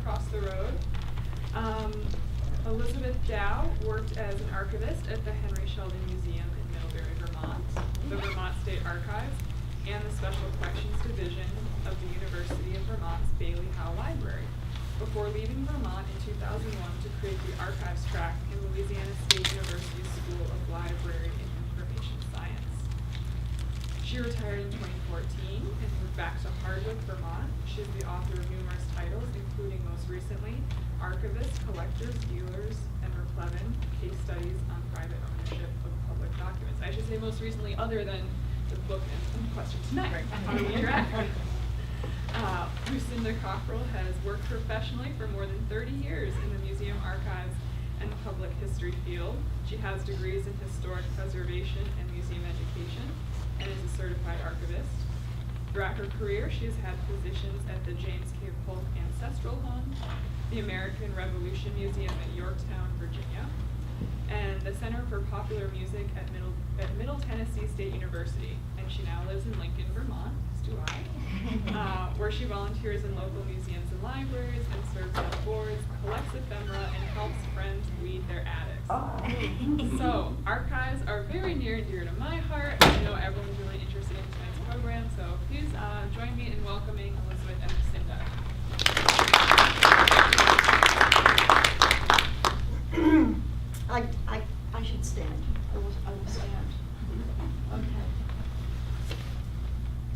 across the road. Elizabeth Dow worked as an archivist at the Henry Sheldon Museum in Middlebury, Vermont, the Vermont State Archives, and the Special Collections Division of the University of Vermont's Bailey Howe Library, before leaving Vermont in 2001 to create the archives track in Louisiana State University's School of Library and Information Science. She retired in 2014 and moved back to Hardwick, Vermont. She is the author of numerous titles, including most recently, Archivists, Collectors, Dealers, and Replevin, Case Studies on Private Ownership of Public Documents. I should say most recently, other than the book and question tonight. How do we interact? Lucinda Cockrell has worked professionally for more than 30 years in the museum archives and the public history field. She has degrees in historic preservation and museum education and is a certified archivist. Throughout her career, she has had positions at the James K. Polk Ancestral Home, the American Revolution Museum at Yorktown, Virginia, and the Center for Popular Music at Middle Tennessee State University. And she now lives in Lincoln, Vermont, as do I, where she volunteers in local museums and libraries and serves on boards, collects ephemera, and helps friends weed their attics. So, archives are very near and dear to my heart. I know everyone's really interested in tonight's program, so please join me in welcoming Elizabeth and Lucinda. I should stand. I will stand. Okay.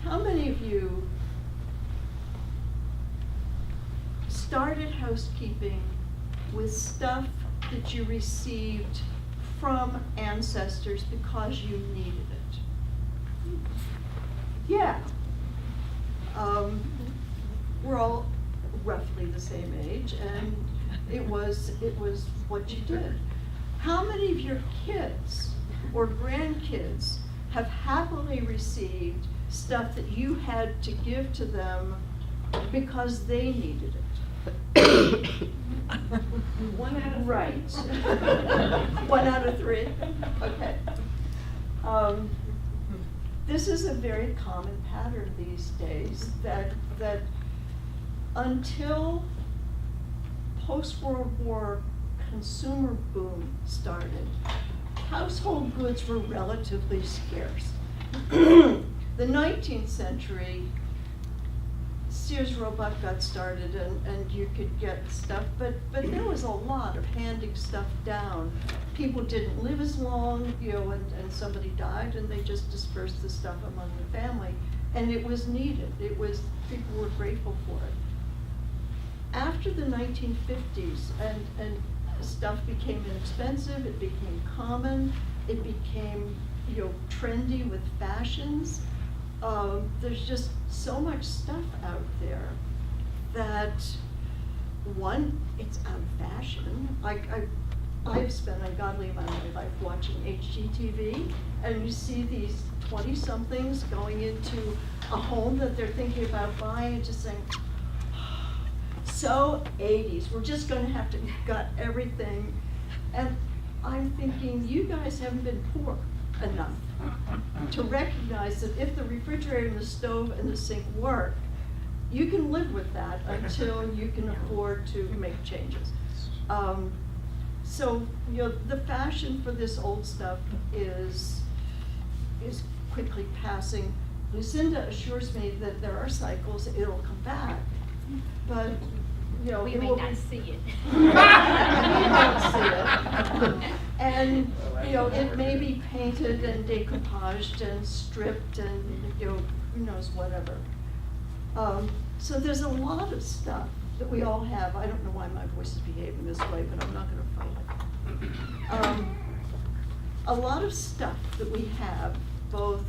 How many of you started housekeeping with stuff that you received from ancestors because you needed it? Yeah. We're all roughly the same age, and it was what you did. How many of your kids or grandkids have happily received stuff that you had to give to them because they needed it? One out of three. Right. 1 out of 3? Okay. This is a very common pattern these days, that until post-World War consumer boom started, household goods were relatively scarce. The 19th century, Sears Roebuck got started and you could get stuff, but there was a lot of handing stuff down. People didn't live as long, and somebody died and they just dispersed the stuff among the family. And it was needed. People were grateful for it. After the 1950s and stuff became inexpensive, it became common, it became trendy with fashions. There's just so much stuff out there that, one, it's out of fashion. I've spent an ungodly amount of my life watching HGTV, and you see these 20-somethings going into a home that they're thinking about buying and just saying, so 80s, we're just gonna have to gut everything. And I'm thinking, you guys haven't been poor enough to recognize that if the refrigerator and the stove and the sink work, you can live with that until you can afford to make changes. So the fashion for this old stuff is quickly passing. Lucinda assures me that there are cycles, it'll come back, but we may not see it. We don't see it. And it may be painted and decoupaged and stripped and who knows whatever. So there's a lot of stuff that we all have. I don't know why my voice is behaving this way, but I'm not going to fight it. A lot of stuff that we have, both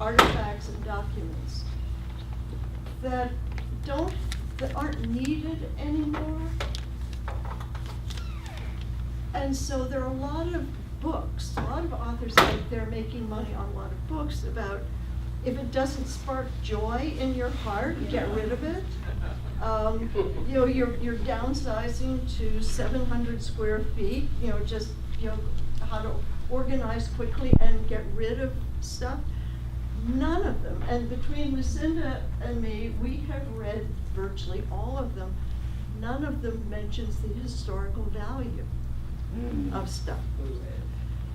artifacts and documents, that aren't needed anymore. And so there are a lot of books, a lot of authors out there making money on a lot of books about, if it doesn't spark joy in your heart, get rid of it. You're downsizing to 700 square feet, how to organize quickly and get rid of stuff. None of them, and between Lucinda and me, we have read virtually all of them. none of them mentions the historical value of stuff.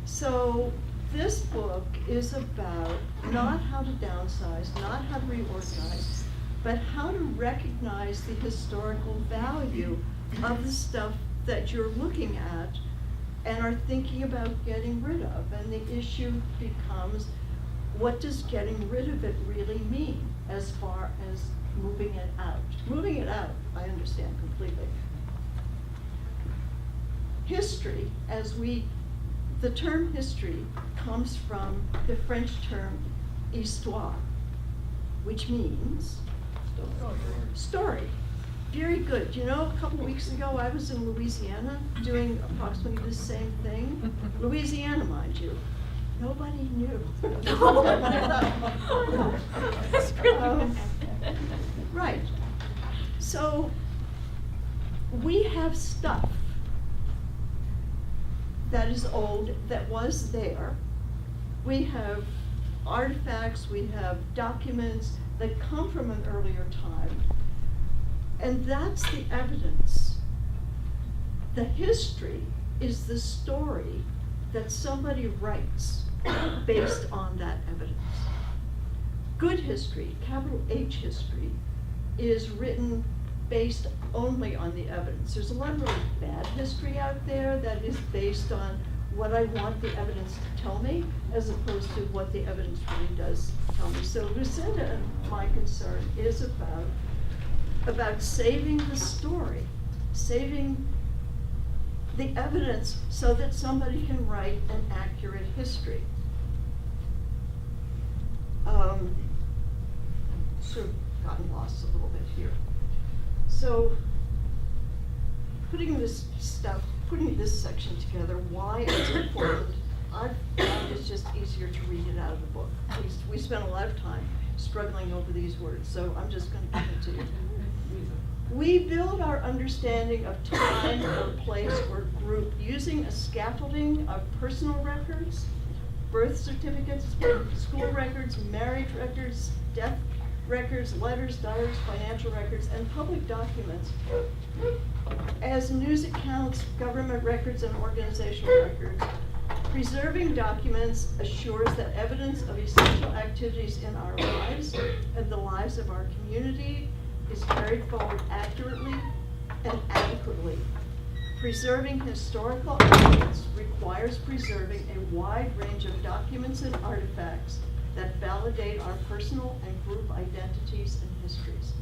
So this book is about not how to downsize, not how to reorganize, but how to recognize the historical value of the stuff that you're looking at and are thinking about getting rid of. And the issue becomes, what does getting rid of it really mean as far as moving it out? Moving it out, I understand completely. History, the term history comes from the French term histoire, which means story. Very good. You know, a couple weeks ago, I was in Louisiana doing approximately the same thing. Louisiana, mind you. Nobody knew. Right. So we have stuff that is old, that was there. We have artifacts, we have documents that come from an earlier time. And that's the evidence. The history is the story that somebody writes based on that evidence. Good history, capital H history, is written based only on the evidence. There's a lot of really bad history out there that is based on what I want the evidence to tell me, as opposed to what the evidence really does tell me. So Lucinda and my concern is about saving the story, saving the evidence so that somebody can write an accurate history. Sort of gotten lost a little bit here. So putting this section together, why it's important, I found it's just easier to read it out of the book. We spent a lot of time struggling over these words, so I'm just going to give it to you. We build our understanding of time or place or group using a scaffolding of personal records, birth certificates, school records, marriage records, death records, letters, diaries, financial records, and public documents as news accounts, government records, and organizational records. Preserving documents assures that evidence of essential activities in our lives and the lives of our community is carried forward accurately and adequately. Preserving historical evidence requires preserving a wide range of documents and artifacts that validate our personal and group identities and histories.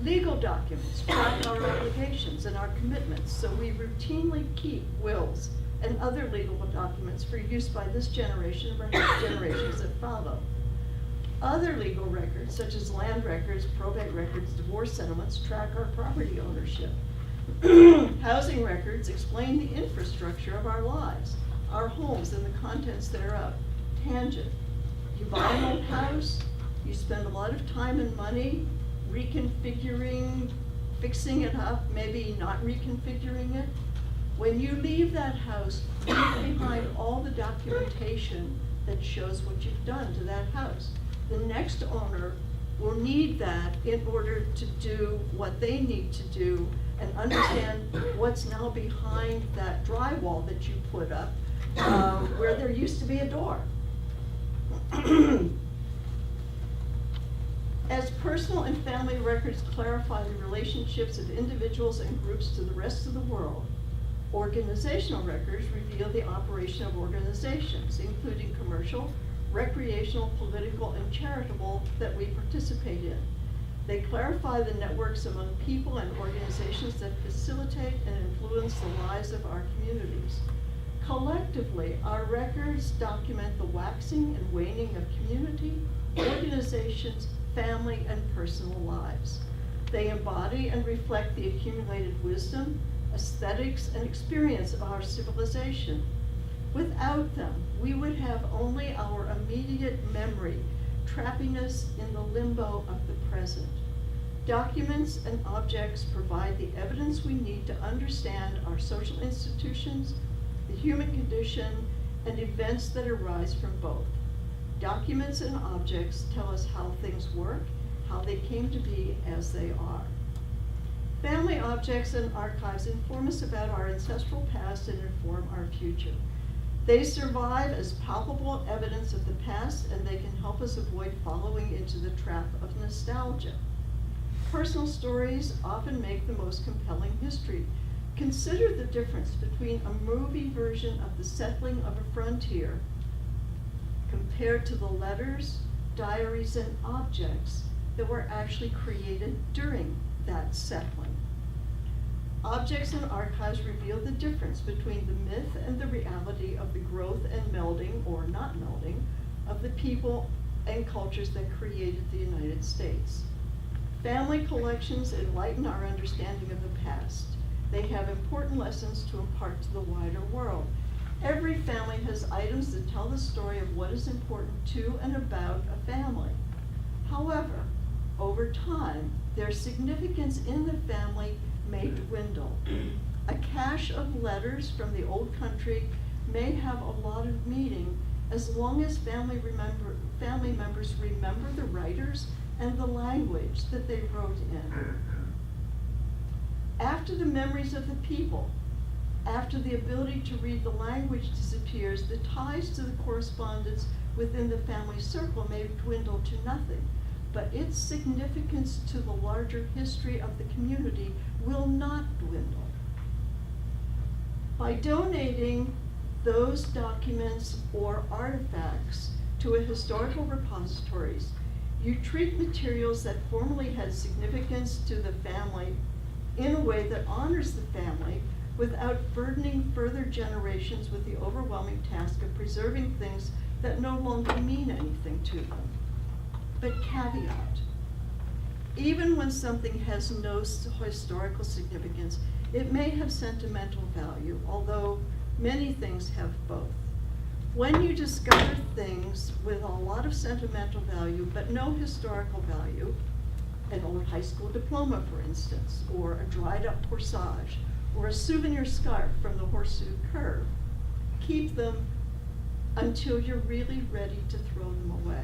Legal documents track our obligations and our commitments, so we routinely keep wills and other legal documents for use by this generation or generations that follow. Other legal records, such as land records, probate records, divorce settlements, track our property ownership. Housing records explain the infrastructure of our lives, our homes and the contents thereof. Tangent. You buy an old house, you spend a lot of time and money reconfiguring, fixing it up, maybe not reconfiguring it. When you leave that house, leave behind all the documentation that shows what you've done to that house. The next owner will need that in order to do what they need to do and understand what's now behind that drywall that you put up, where there used to be a door. As personal and family records clarify the relationships of individuals and groups to the rest of the world, organizational records reveal the operation of organizations, including commercial, recreational, political, and charitable that we participate in. They clarify the networks among people and organizations that facilitate and influence the lives of our communities. Collectively, our records document the waxing and waning of community, organizations, family, and personal lives. They embody and reflect the accumulated wisdom, aesthetics, and experience of our civilization. Without them, we would have only our immediate memory, trapping us in the limbo of the present. Documents and objects provide the evidence we need to understand our social institutions, the human condition, and events that arise from both. Documents and objects tell us how things work, how they came to be as they are. Family objects and archives inform us about our ancestral past and inform our future. They survive as palpable evidence of the past, and they can help us avoid following into the trap of nostalgia. Personal stories often make the most compelling history. Consider the difference between a movie version of the settling of a frontier compared to the letters, diaries, and objects that were actually created during that settling. Objects and archives reveal the difference between the myth and the reality of the growth and melding, or not melding, of the people and cultures that created the United States. Family collections enlighten our understanding of the past. They have important lessons to impart to the wider world. Every family has items that tell the story of what is important to and about a family. However, over time, their significance in the family may dwindle. A cache of letters from the old country may have a lot of meaning as long as family members remember the writers and the language that they wrote in. After the memories of the people, after the ability to read the language disappears, the ties to the correspondence within the family circle may dwindle to nothing, but its significance to the larger history of the community will not dwindle. By donating those documents or artifacts to a historical repositories, you treat materials that formerly had significance to the family in a way that honors the family without burdening further generations with the overwhelming task of preserving things that no longer mean anything to them. But caveat, even when something has no historical significance, it may have sentimental value, although many things have both. When you discover things with a lot of sentimental value but no historical value, an old high school diploma, for instance, or a dried up corsage, or a souvenir scarf from the Horseshoe Curve, keep them until you're really ready to throw them away.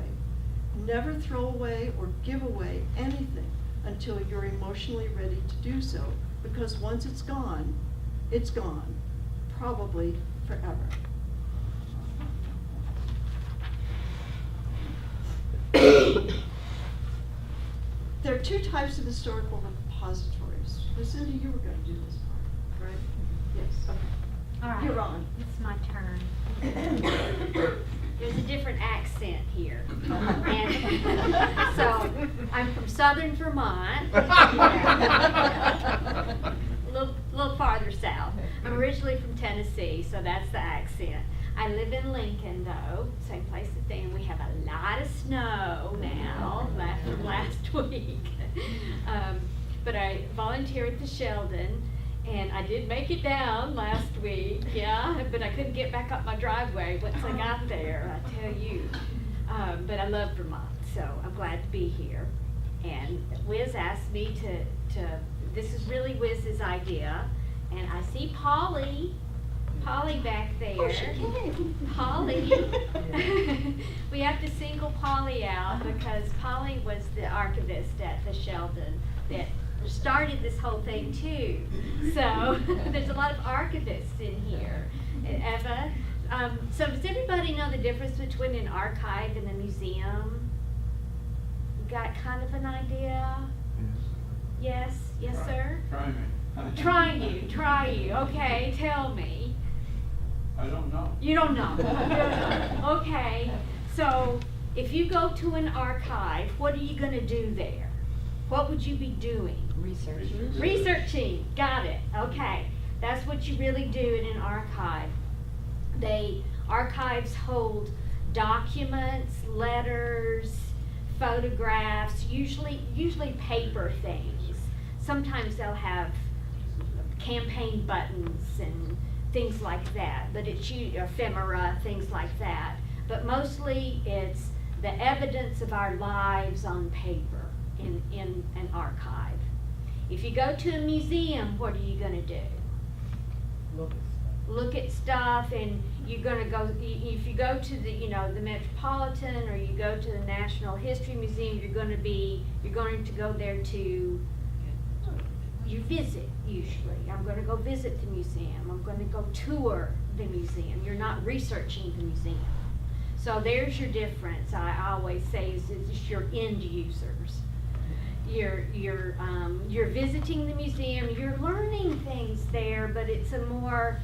Never throw away or give away anything until you're emotionally ready to do so, because once it's gone, probably forever. There are two types of historical repositories. Lucinda, you were going to do this part, right? Yes, okay. All right. You're on. It's my turn. There's a different accent here. And so, I'm from southern Vermont. A little farther south. I'm originally from Tennessee, so that's the accent. I live in Lincoln, though, same place as Dan. We have a lot of snow now, from last week. But I volunteer at the Sheldon, and I did make it down last week, yeah, but I couldn't get back up my driveway once I got there, I tell you. But I love Vermont, so I'm glad to be here. And Wiz asked me to this is really Wiz's idea, and I see Polly back there. Oh, she came. Polly. We have to single Polly out because Polly was the archivist at the Sheldon that started this whole thing too. So there's a lot of archivists in here. Eva, so does everybody know the difference between an archive and a museum? You got kind of an idea? Yes? Yes, sir? Try me. Try you. Okay, tell me. I don't know. You don't know. You don't know. Okay, so if you go to an archive, what are you going to do there? What would you be doing? Researching. Got it. Okay, that's what you really do in an archive. Archives hold documents, letters, photographs, usually paper things. Sometimes they'll have campaign buttons and things like that, but it's ephemera, things like that. But mostly it's the evidence of our lives on paper in an archive. If you go to a museum, what are you going to do? Look at stuff, and you're going to go, if you go to the Metropolitan, or you go to the National History Museum, you're going to go there to you visit usually. I'm going to go visit the museum. I'm going to go tour the museum. You're not researching the museum. So there's your difference. I always say is it's your end users. You're visiting the museum. You're learning things there, but it's a more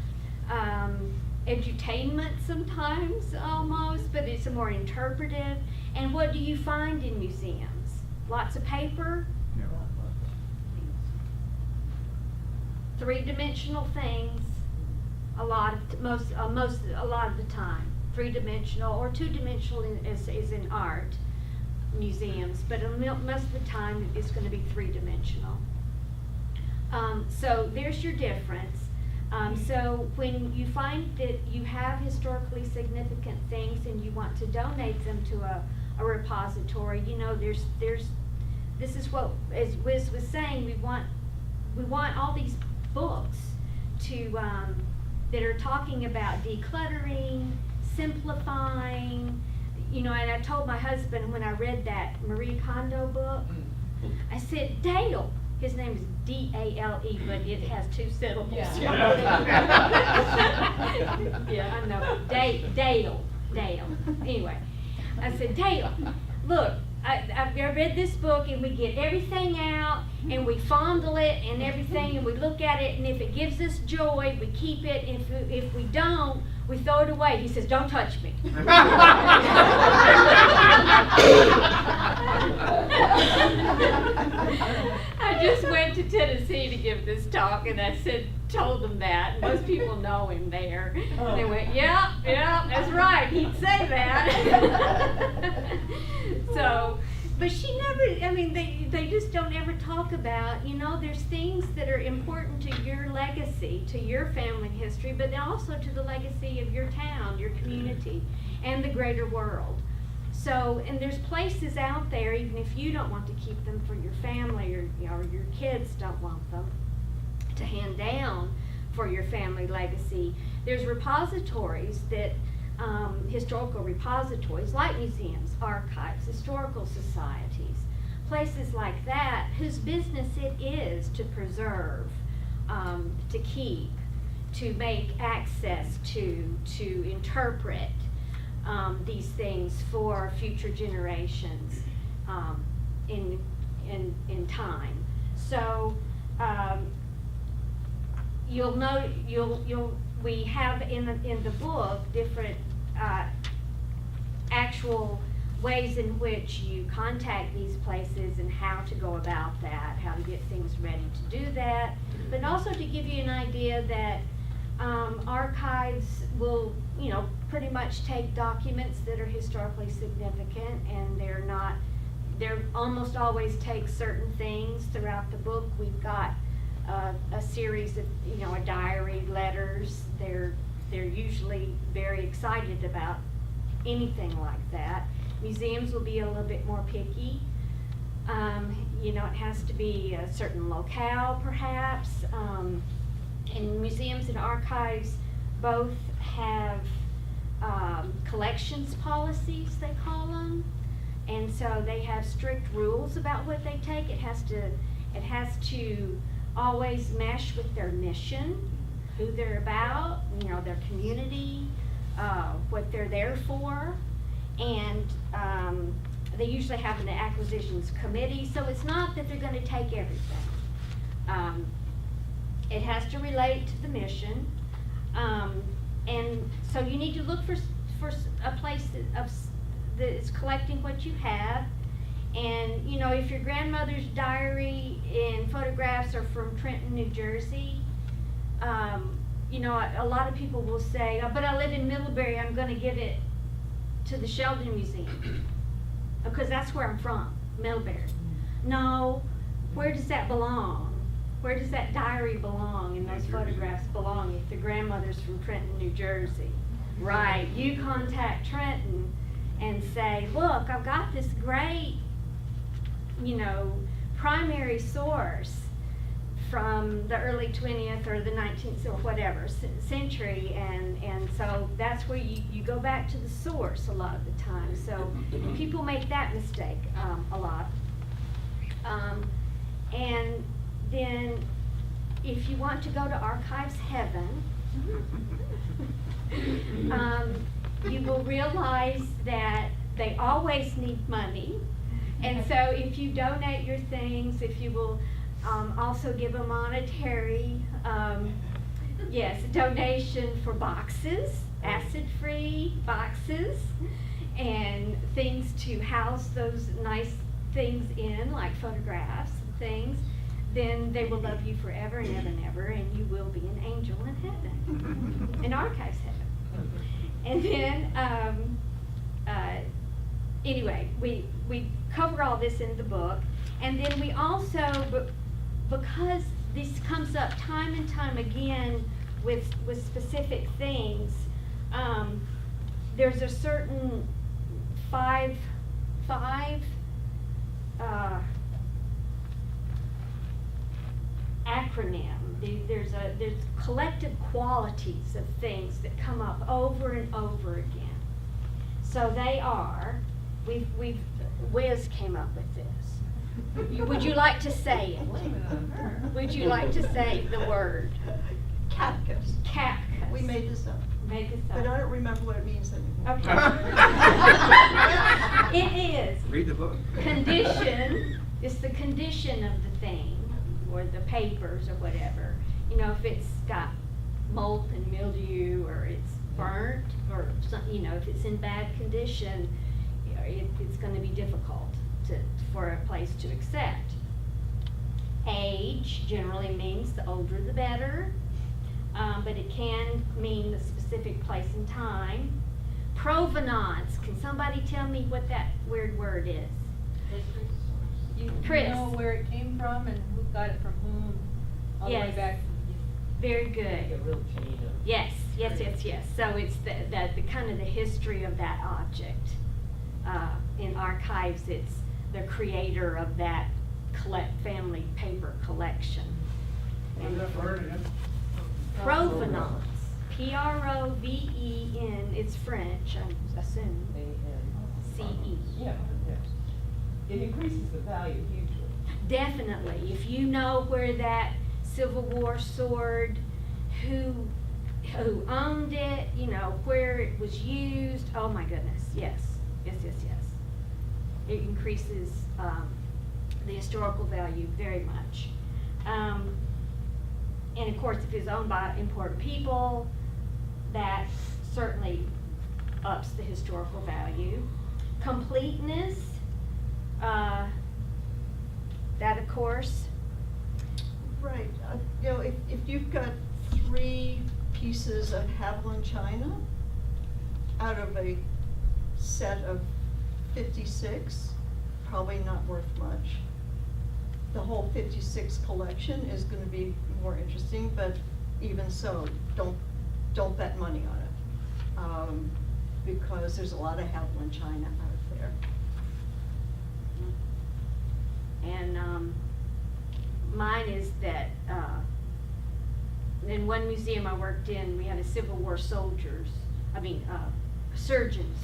edutainment sometimes almost, but it's a more interpretive. And what do you find in museums? Lots of paper. Three-dimensional things, a lot of the time. Three-dimensional or two-dimensional is in art museums, but most of the time it's going to be three-dimensional. So there's your difference. So when you find that you have historically significant things and you want to donate them to a repository, you know, this is what, as Wiz was saying, we want all these books to that are talking about decluttering, simplifying, you know. And I told my husband when I read that Marie Kondo book, I said, Dale, his name is D-A-L-E, but it has two syllables. Yeah. Yeah, I know. Dale. Anyway, I said, Dale, look, I've read this book, and we get everything out, and we fondle it and everything, and we look at it, and if it gives us joy, we keep it, and if we don't, we throw it away. He says, don't touch me. I just went to Tennessee to give this talk, and I told them that. Most people know him there. And they went, yeah, that's right. He'd say that. So, but she never, I mean, they just don't ever talk about, you know, there's things that are important to your legacy, to your family history, but also to the legacy of your town, your community, and the greater world. So, and there's places out there, even if you don't want to keep them for your family, or your kids don't want them to hand down for your family legacy, there's repositories that, historical repositories like museums, archives, historical societies, places like that, whose business it is to preserve, to keep, to make access to interpret these things for future generations in time. So you'll know we have in the book different actual ways in which you contact these places and how to go about that, how to get things ready to do that, but also to give you an idea that archives will, you know, pretty much take documents that are historically significant, and they're almost always take certain things throughout the book. We've got a series of, you know, a diary, letters. They're usually very excited about anything like that. Museums will be a little bit more picky. You know, it has to be a certain locale, perhaps. And museums and archives both have collections policies, they call them, and so they have strict rules about what they take. It has to always mesh with their mission, who they're about, you know, their community, what they're there for, and they usually have an acquisitions committee, so it's not that they're going to take everything. It has to relate to the mission, and so you need to look for a place that is collecting what you have. And, you know, if your grandmother's diary and photographs are from Trenton, New Jersey, you know, a lot of people will say, oh, but I live in Middlebury, I'm going to give it to the Sheldon Museum, because that's where I'm from, Middlebury. No, where does that belong? Where does that diary belong and those photographs belong if the grandmother's from Trenton, New Jersey? Right, you contact Trenton and say, look, I've got this great, you know, primary source from the early 20th or the 19th or whatever century, and so that's where you go back to the source a lot of the time. So people make that mistake a lot. And then if you want to go to Archives Heaven, you will realize that they always need money. And so if you donate your things, if you will also give a monetary, donation for boxes, acid-free boxes, and things to house those nice things in, like photographs and things, then they will love you forever and ever and ever, and you will be an angel in heaven, in Archives Heaven. And then, anyway, we cover all this in the book, and then we also, because this comes up time and time again with specific things, there's a certain five acronym. There's collective qualities of things that come up over and over again. So they are, Wiz came up with this. Would you like to say it? Would you like to say the word? Catechus. Catechus. We made this up. Made this up. But I don't remember what it means anymore. Okay. It is. Read the book. Condition is the condition of the thing, or the papers, or whatever. You know, if it's got mold and mildew, or it's burnt, or some, if it's in bad condition, it's going to be difficult for a place to accept. Age generally means the older the better, but it can mean the specific place and time. Provenance. Can somebody tell me what that weird word is? You Chris. know where it came from and who got it from whom, all the way Yes. back. Very Like good. a real chain of. Yes. So it's the kind of the history of that object. In archives, it's the creator of that family paper collection. What's that word again? Provenance. Proven. It's French, I assume. CE. Yeah, yes. It increases the value hugely. Definitely. If you know where that Civil War sword, who owned it, where it was used, oh my goodness, yes. It increases the historical value very much. And of course, if it's owned by important people, that certainly ups the historical value. Completeness, that of course. Right. If you've got 3 pieces of Haviland china out of a set of 56, probably not worth much. The whole 56 collection is going to be more interesting, but even so, don't bet money on it, because there's a lot of Haviland china out there. And mine is that in one museum I worked in, we had a Civil War surgeon's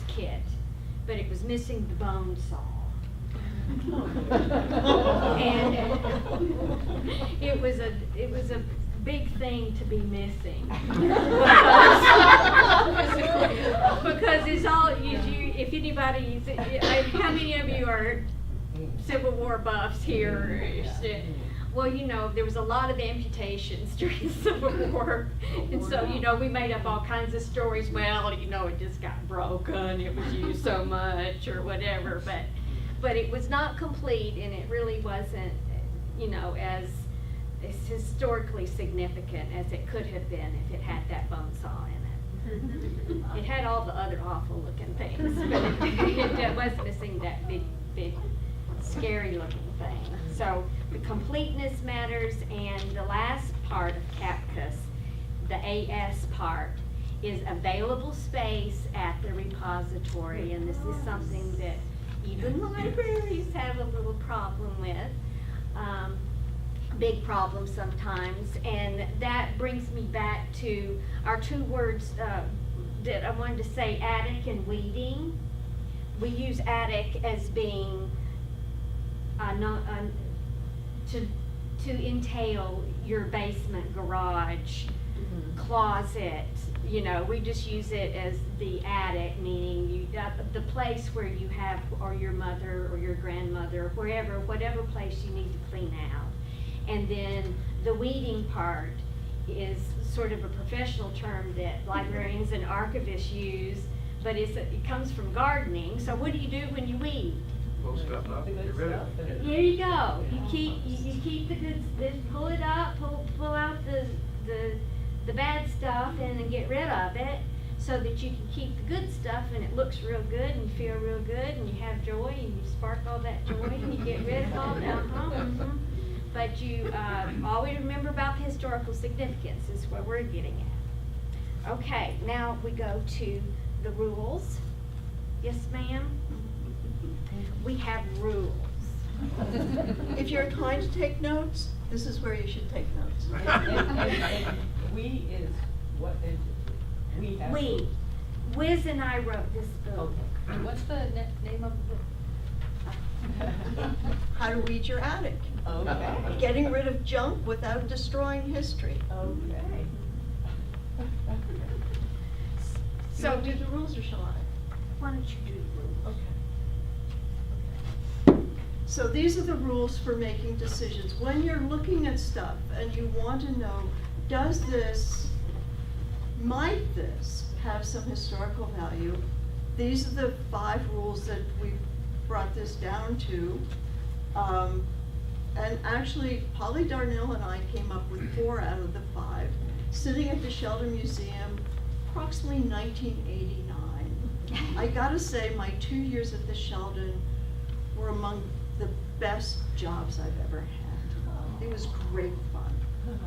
kit, but it was missing the bone saw. And it was a big thing to be missing. Because it's all, if anybody, how many of you are Civil War buffs here? Well, there was a lot of amputations during the Civil War, and so, we made up all kinds of stories. Well, it just got broken, it was used so much, or whatever, but it was not complete, and it really wasn't, as historically significant as it could have been if it had that bone saw in it. It had all the other awful looking things, but it was missing that big, scary looking thing. So the completeness matters, and the last part of CAPCUS, the AS part, is available space at the repository, and this is something that even libraries have a little problem with, big problem sometimes, and that brings me back to our 2 words that I wanted to say, attic and weeding. We use attic as being to entail your basement, garage, closet. You know, we just use it as the attic, meaning the place where you have, or your mother or your grandmother, wherever, whatever place you need to clean out. And then the weeding part is sort of a professional term that librarians and archivists use, but it comes from gardening. So what do you do when you weed? Pull stuff up, The good get rid of stuff. it. There you go. You keep the good, pull it up, pull out the bad stuff and then get rid of it, so that you can keep the good stuff and it looks real good and you feel real good and you have joy and you spark all that joy and you get rid of all that. But you always remember about the historical significance is what we're getting at. Okay, now we go to the rules. Yes, ma'am? We have rules. If you're inclined to take notes, this is where you should take notes. And we is what entity? We have. We, Wiz and I wrote this book. Okay. And what's the name of the book? How to weed your attic. Okay. Getting rid of junk without destroying history. Okay. So So do the rules or shall I? why don't you do the rules? Okay. So these are the rules for making decisions. When you're looking at stuff and you want to know, might this have some historical value? These are the 5 rules that we brought this down to. And actually, Polly Darnell and I came up with 4 out of the 5, sitting at the Sheldon Museum, approximately 1989. I gotta say, my 2 years at the Sheldon were among the best jobs I've ever had. It was great fun.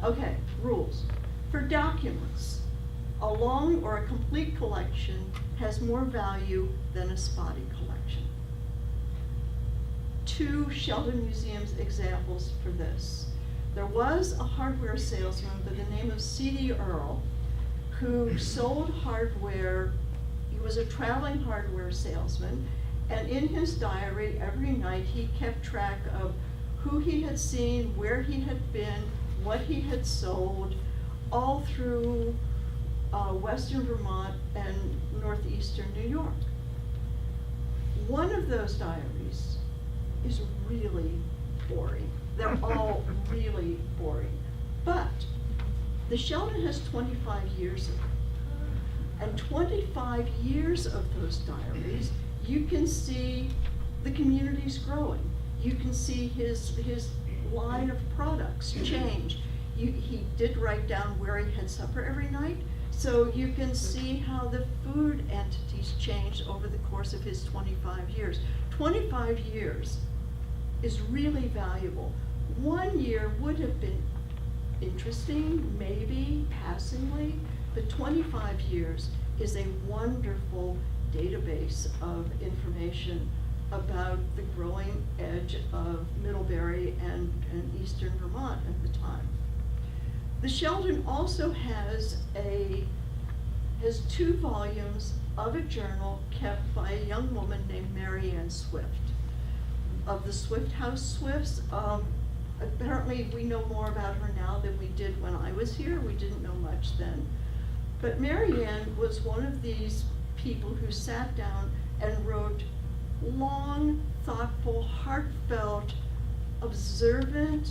Okay, rules. For documents, a long or a complete collection has more value than a spotty collection. 2 Sheldon Museum's examples for this. There was a hardware salesman by the name of C.D. Earle who sold hardware. He was a traveling hardware salesman, and in his diary every night he kept track of who he had seen, where he had been, what he had sold, all through western Vermont and northeastern New York. One of those diaries is really boring. They're all really boring. But the Sheldon has 25 years of it. And 25 years of those diaries, you can see the community's growing. You can see his line of products change. He did write down where he had supper every night, so you can see how the food entities changed over the course of his 25 years. 25 years is really valuable. 1 year would have been interesting, maybe passingly, but 25 years is a wonderful database of information about the growing edge of Middlebury and eastern Vermont at the time. The Sheldon also has 2 volumes of a journal kept by a young woman named Mary Ann Swift, of the Swift House Swifts. Apparently we know more about her now than we did when I was here. We didn't know much then. But Mary Ann was one of these people who sat down and wrote long, thoughtful, heartfelt, observant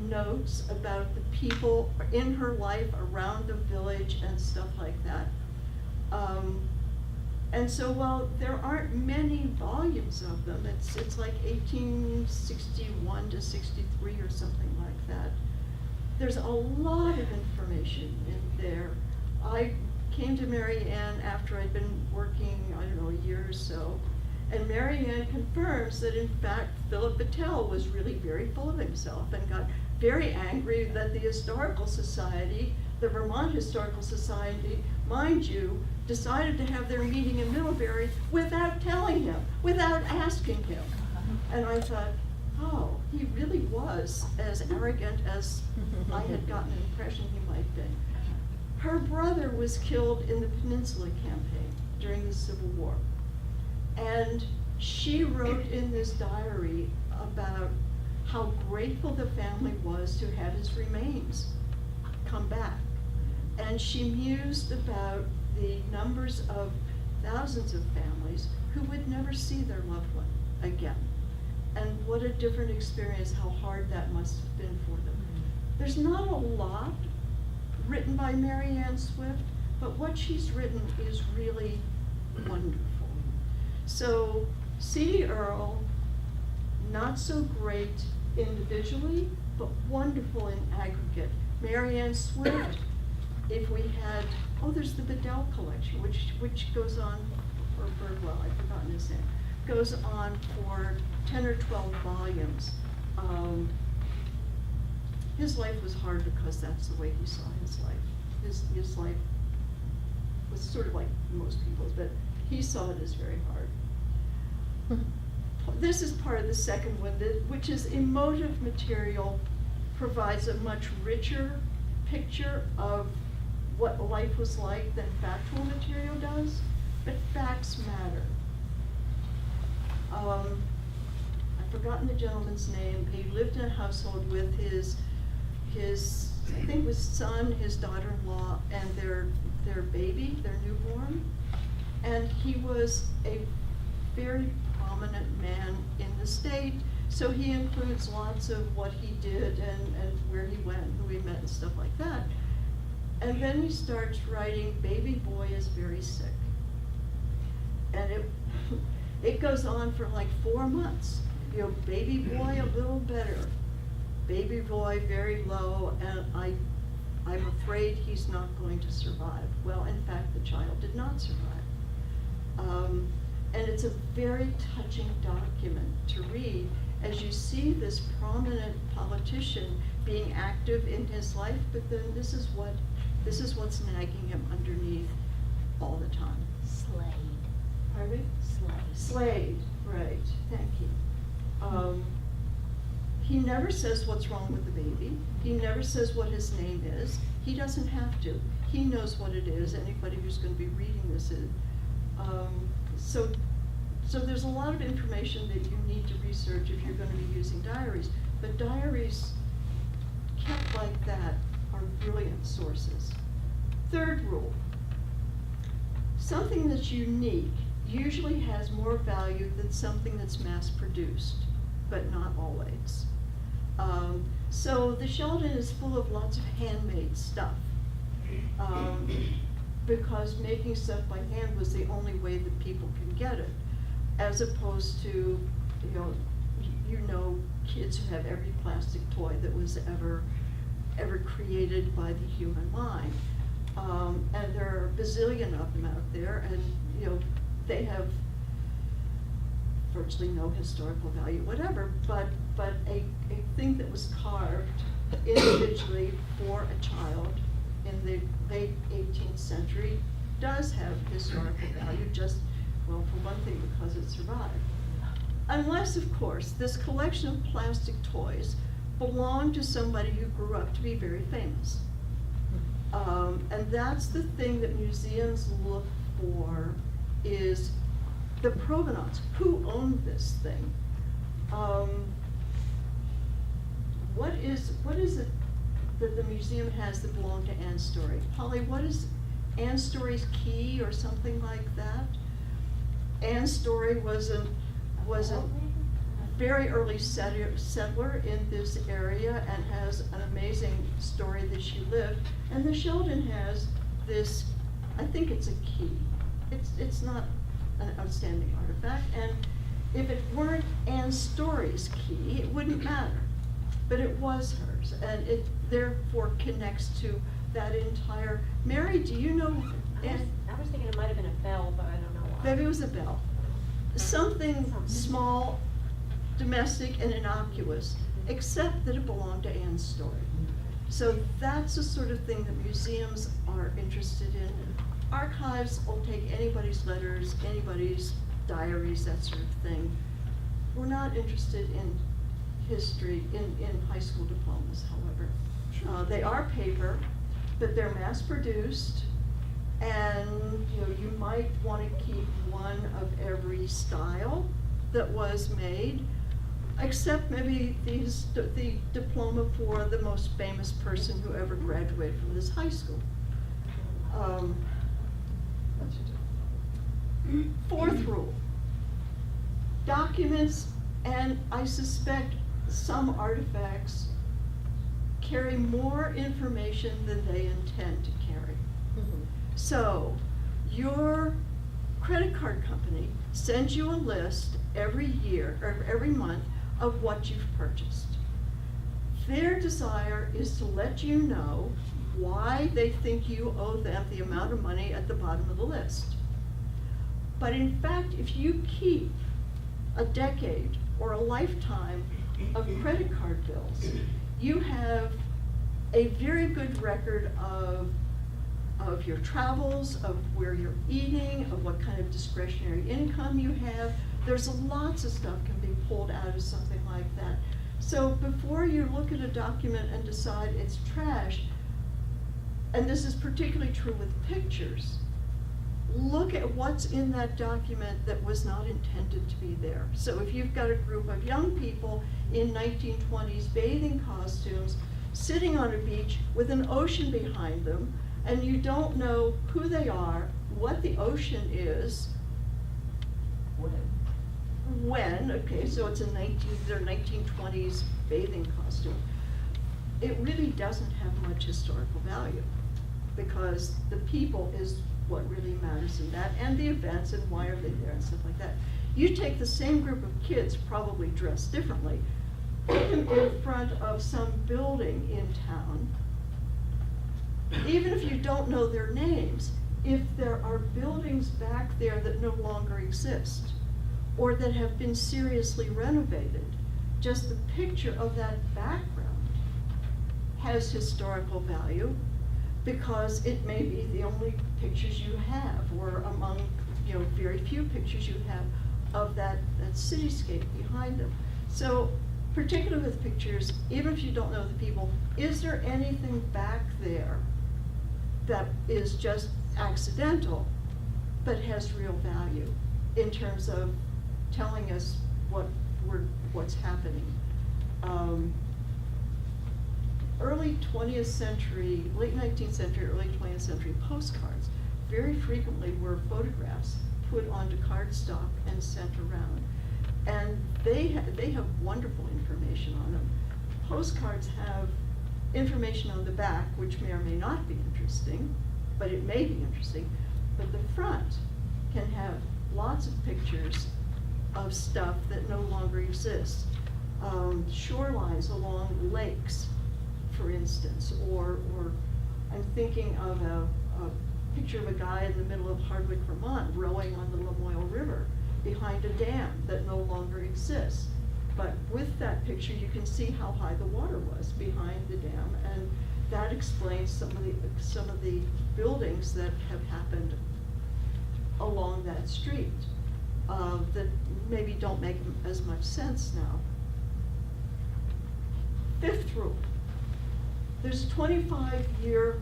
notes about the people in her life around the village and stuff like that. And so while there aren't many volumes of them, it's like 1861 to 63 or something like that. There's a lot of information in there. I came to Mary Ann after I'd been working, I don't know, a year or so, and Mary Ann confirms that in fact Philip Battelle was really very full of himself and got very angry that the Historical Society, the Vermont Historical Society, mind you, decided to have their meeting in Middlebury without telling him, without asking him. And I thought, oh, he really was as arrogant as I had gotten an impression he might be. Her brother was killed in the Peninsula Campaign during the Civil War. And she wrote in this diary about how grateful the family was to have his remains come back. And she mused about the numbers of thousands of families who would never see their loved one again. And what a different experience, how hard that must have been for them. There's not a lot written by Mary Ann Swift, but what she's written is really wonderful. So C.D. Earle, not so great individually, but wonderful in aggregate. Mary Ann Swift, if we had, there's the Bedell collection, which goes on, or Birdwell, I've forgotten his name, goes on for 10 or 12 volumes. His life was hard because that's the way he saw his life. His life was sort of like most people's, but he saw it as very hard. This is part of the second one, which is emotive material provides a much richer picture of what life was like than factual material does, but facts matter. I've forgotten the gentleman's name. He lived in a household with his I think it was son, his daughter-in-law, and their baby, their newborn. And he was a very prominent man in the state, so he includes lots of what he did and where he went, who he met, and stuff like that. And then he starts writing, baby boy is very sick. And it goes on for like 4 months. You know, baby boy a little better, baby boy very low, and I'm afraid he's not going to survive. Well, in fact, the child did not survive. And it's a very touching document to read as you see this prominent politician being active in his life, but then this is what's nagging him underneath all the time. Slade. Pardon me? Slade. Slade, right, thank you. He never says what's wrong with the baby. He never says what his name is. He doesn't have to. He knows what it is. Anybody who's going to be reading this is. So there's a lot of information that you need to research if you're going to be using diaries. But diaries kept like that are brilliant sources. Third rule, something that's unique usually has more value than something that's mass-produced, but not always. So the Sheldon is full of lots of handmade stuff, because making stuff by hand was the only way that people can get it, as opposed to, you know, kids who have every plastic toy that was ever created by the human mind. And there are a bazillion of them out there, and they have virtually no historical value, whatever, but a thing that was carved individually for a child in the late 18th century does have historical value, just, well, for one thing, because it survived. Unless, of course, this collection of plastic toys belonged to somebody who grew up to be very famous. And that's the thing that museums look for, is the provenance. Who owned this thing? What is it that the museum has that belonged to Anne Story? Polly, what is Anne Story's key or something like that? Anne Story was a very early settler in this area and has an amazing story that she lived. And the Sheldon has this, I think it's a key. It's not an outstanding artifact, and if it weren't Anne Story's key, it wouldn't matter. But it was hers, and it therefore connects to that entire. Mary, do you know? I was thinking it might have been a bell, but I don't know why. Maybe it was a bell. Something small, domestic, and innocuous, except that it belonged to Anne's Story. So that's the sort of thing that museums are interested in. Archives will take anybody's letters, anybody's diaries, that sort of thing. We're not interested in history in high school diplomas, however. They are paper, but they're mass produced, and you might want to keep one of every style that was made. except maybe the diploma for the most famous person who ever graduated from this high school. Fourth rule, documents, and I suspect some artifacts carry more information than they intend to carry. So, your credit card company sends you a list every year, or every month, of what you've purchased. Their desire is to let you know why they think you owe them the amount of money at the bottom of the list. But in fact, if you keep a decade or a lifetime of credit card bills, you have a very good record of your travels, of where you're eating, of what kind of discretionary income you have. There's lots of stuff can be pulled out of something like that. So before you look at a document and decide it's trash, and this is particularly true with pictures, look at what's in that document that was not intended to be there. So if you've got a group of young people in 1920s bathing costumes sitting on a beach with an ocean behind them, and you don't know who they are, what the ocean is, when, okay, so it's their 1920s bathing costume, it really doesn't have much historical value, because the people is what really matters in that, and the events, and why are they there, and stuff like that. You take the same group of kids, probably dressed differently, put them in front of some building in town, even if you don't know their names, if there are buildings back there that no longer exist, or that have been seriously renovated, just the picture of that background has historical value, because it may be the only pictures you have, or among, very few pictures you have of that cityscape behind them. So, particularly with pictures, even if you don't know the people, is there anything back there that is just accidental, but has real value in terms of telling us what's happening? Early 20th century, late 19th century, early 20th century postcards very frequently were photographs put onto cardstock and sent around. And they have wonderful information on them. Postcards have information on the back, which may or may not be interesting, but it may be interesting. But the front can have lots of pictures of stuff that no longer exists. Shorelines along lakes, for instance, or I'm thinking of a picture of a guy in the middle of Hardwick, Vermont, rowing on the Lamoille River behind a dam that no longer exists. But with that picture, you can see how high the water was behind the dam, and that explains some of the buildings that have happened along that street that maybe don't make as much sense now. Fifth rule. There's a 25-year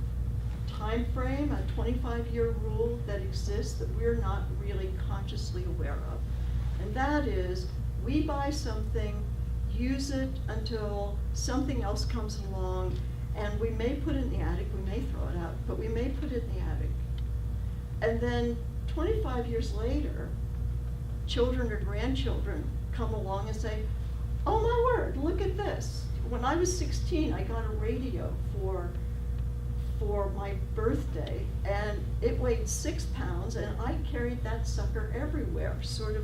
time frame, a 25-year rule that exists that we're not really consciously aware of. And that is, we buy something, use it until something else comes along, and we may put it in the attic, we may throw it out, but we may put it in the attic. And then 25 years later, children or grandchildren come along and say, oh my word, look at this. When I was 16, I got a radio for my birthday, and it weighed 6 pounds, and I carried that sucker everywhere, sort of,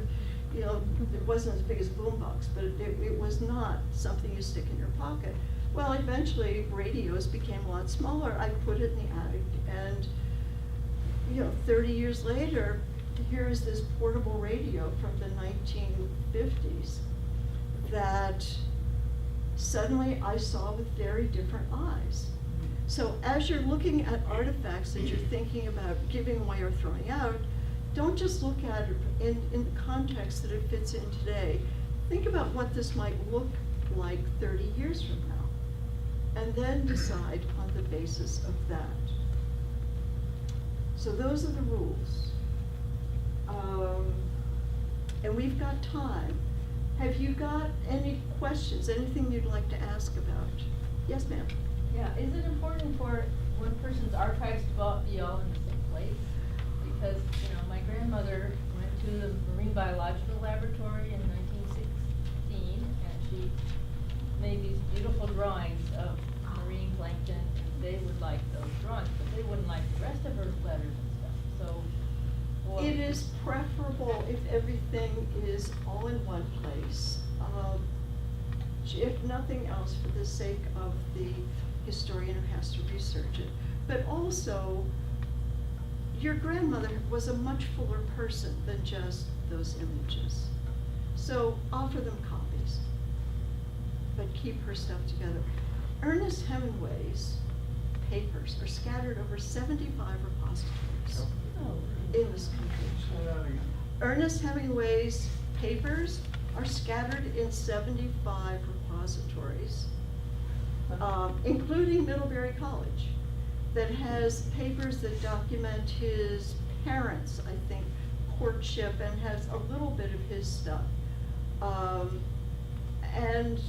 it wasn't as big as boombox, but it was not something you stick in your pocket. Well, eventually radios became a lot smaller. I put it in the attic, and 30 years later, here is this portable radio from the 1950s that suddenly I saw with very different eyes. So as you're looking at artifacts that you're thinking about giving away or throwing out, don't just look at it in the context that it fits in today. Think about what this might look like 30 years from now, and then decide on the basis of that. So those are the rules. And we've got time, Have you got any questions, anything you'd like to ask about? Yes, ma'am? Yeah, is it important for one person's archives to be all in the same place? Because, my grandmother went to the Marine Biological Laboratory in 1916, and she made these beautiful drawings of marine plankton, and they would like those drawings, but they wouldn't like the rest of her letters and stuff, so. what- It is preferable if everything is all in one place. If nothing else, for the sake of the historian who has to research it. But also, your grandmother was a much fuller person than just those images. So offer them copies, but keep her stuff together. Ernest Hemingway's papers are scattered over 75 repositories Oh, in this country. Ernest Hemingway's papers are scattered in 75 repositories, including Middlebury College, that has papers that document his parents', I think, courtship, and has a little bit of his stuff. And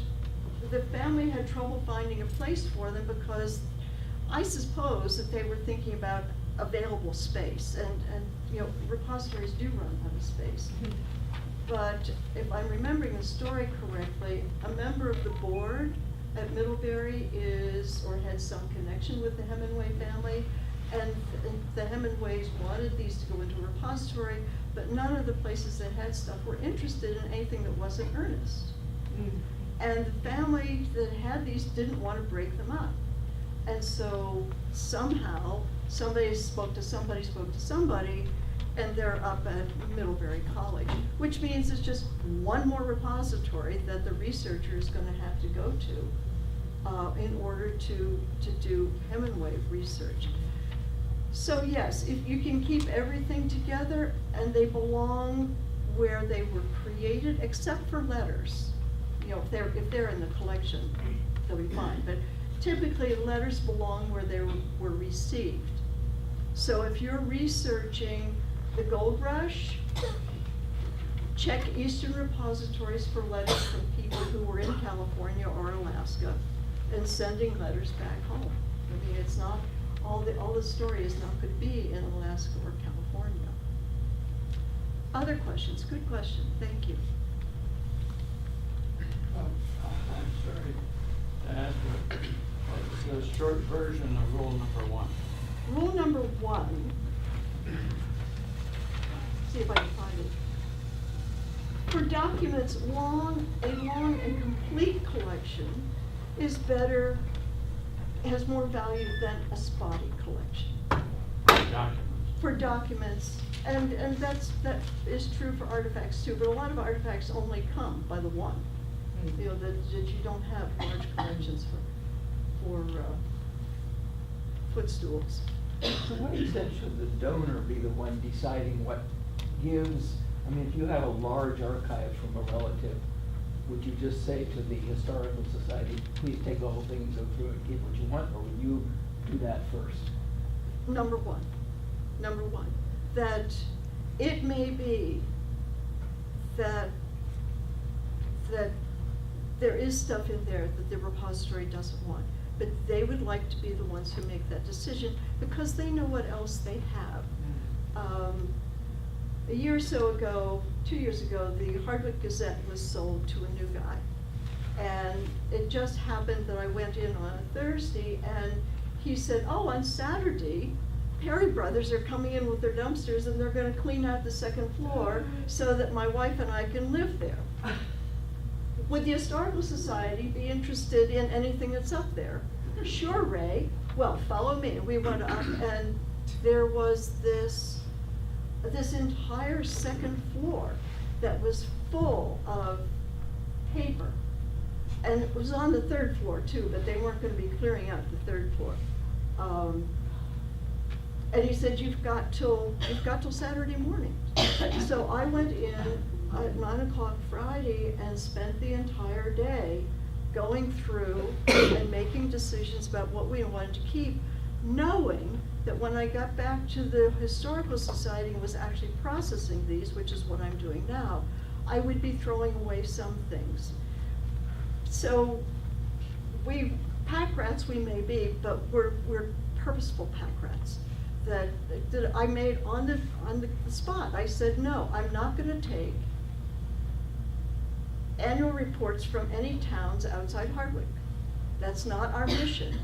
the family had trouble finding a place for them because I suppose that they were thinking about available space, and repositories do run out of space. But if I'm remembering the story correctly, a member of the board at Middlebury is, or had some connection with the Hemingway family, and the Hemingways wanted these to go into a repository, but none of the places that had stuff were interested in anything that wasn't Ernest. And the family that had these didn't want to break them up. And so somehow, somebody spoke to somebody, and they're up at Middlebury College, which means it's just one more repository that the researcher is going to have to go to in order to do Hemingway research. So yes, if you can keep everything together and they belong where they were created, except for letters. If they're in the collection, they'll be fine. But typically, letters belong where they were received. So if you're researching the gold rush, check Eastern repositories for letters from people who were in California or Alaska and sending letters back home. I mean, it's not, all the story is not going to be in Alaska or California. Other questions? Good question. Thank you. I'm sorry to ask, but what's the short version of rule number 1? Rule number 1, see if I can find it. For documents, a long and complete collection is better, has more value than a spotty collection. Documents. For documents, and that is true for artifacts too, but a lot of artifacts only come by the one. That you don't have large collections for footstools. To what extent should the donor be the one deciding what gives? I mean, if you have a large archive from a relative, would you just say to the Historical Society, please take the whole thing and go through it and keep what you want, or would you do that first? Number one, that it may be that there is stuff in there that the repository doesn't want, but they would like to be the ones who make that decision because they know what else they have. A year or so ago, 2 years ago, the Hardwick Gazette was sold to a new guy. And it just happened that I went in on a Thursday and he said, oh, on Saturday, Perry Brothers are coming in with their dumpsters and they're gonna clean out the second floor so that my wife and I can live there. Would the Historical Society be interested in anything that's up there? Sure, Ray. Well, follow me. We went up and there was this entire second floor that was full of paper. And it was on the third floor too, but they weren't going to be clearing out the third floor. And he said, you've got till Saturday morning. So I went in at 9 o'clock Friday and spent the entire day going through and making decisions about what we wanted to keep, knowing that when I got back to the Historical Society and was actually processing these, which is what I'm doing now, I would be throwing away some things. So pack rats we may be, but we're purposeful pack rats that I made on the spot. I said, no, I'm not gonna take annual reports from any towns outside Hardwick. That's not our mission.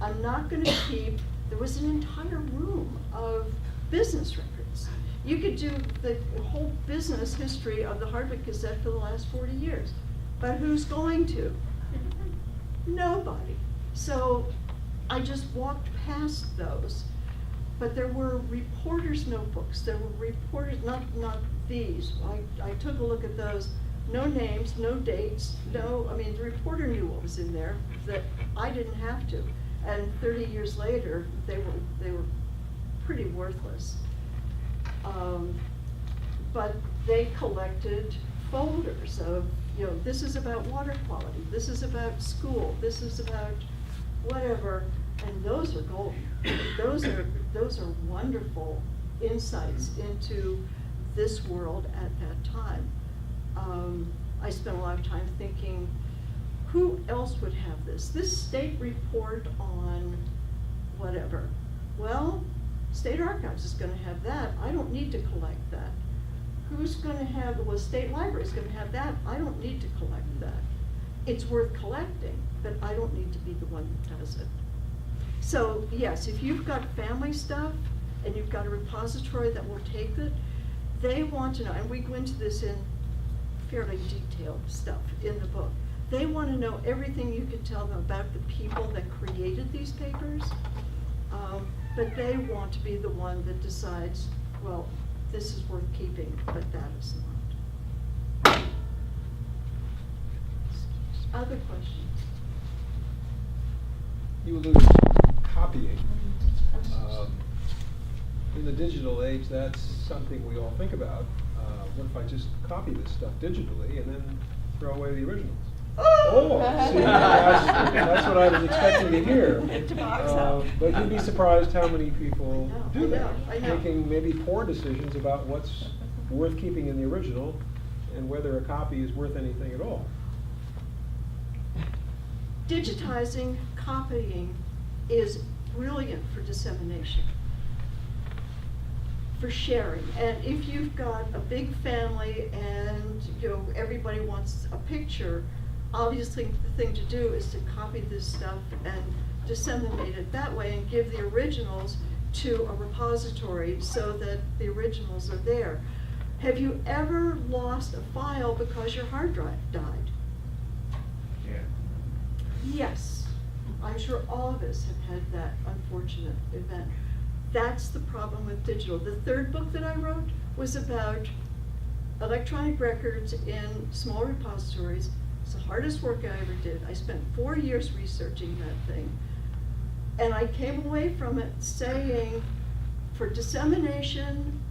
I'm not gonna keep, there was an entire room of business records. You could do the whole business history of the Hardwick Gazette for the last 40 years. But who's going to? Nobody. So I just walked past those. But there were reporters' notebooks. There were reporters, not these. I took a look at those. No names, no dates, I mean, the reporter knew what was in there that I didn't have to. And 30 years later, they were pretty worthless. But they collected folders of, this is about water quality, this is about school, this is about whatever, and those are gold. Those are wonderful insights into this world at that time. I spent a lot of time thinking, who else would have this? This state report on whatever. Well, State Archives is gonna have that. I don't need to collect that. Who's gonna have, State Library's gonna have that. I don't need to collect that. It's worth collecting, but I don't need to be the one that does it. So yes, if you've got family stuff and you've got a repository that will take it, they want to know, and we go into this in fairly detailed stuff in the book. They want to know everything you can tell them about the people that created these papers, but they want to be the one that decides, well, this is worth keeping, but that is not. Other questions? You alluded to copying. In the digital age, that's something we all think about. What if I just copy this stuff digitally and then throw away the originals? Oh, see, that's what I was expecting to hear. But you'd be surprised how many people do that, I know. making maybe poor decisions about what's worth keeping in the original and whether a copy is worth anything at all. Digitizing, copying is brilliant for dissemination, for sharing. And if you've got a big family and everybody wants a picture, obviously the thing to do is to copy this stuff and disseminate it that way and give the originals to a repository so that the originals are there. Have you ever lost a file because your hard drive died? Yeah. Yes, I'm sure all of us have had that unfortunate event. That's the problem with digital. The third book that I wrote was about electronic records in small repositories. It's the hardest work I ever did. I spent 4 years researching that thing. And I came away from it saying, for dissemination,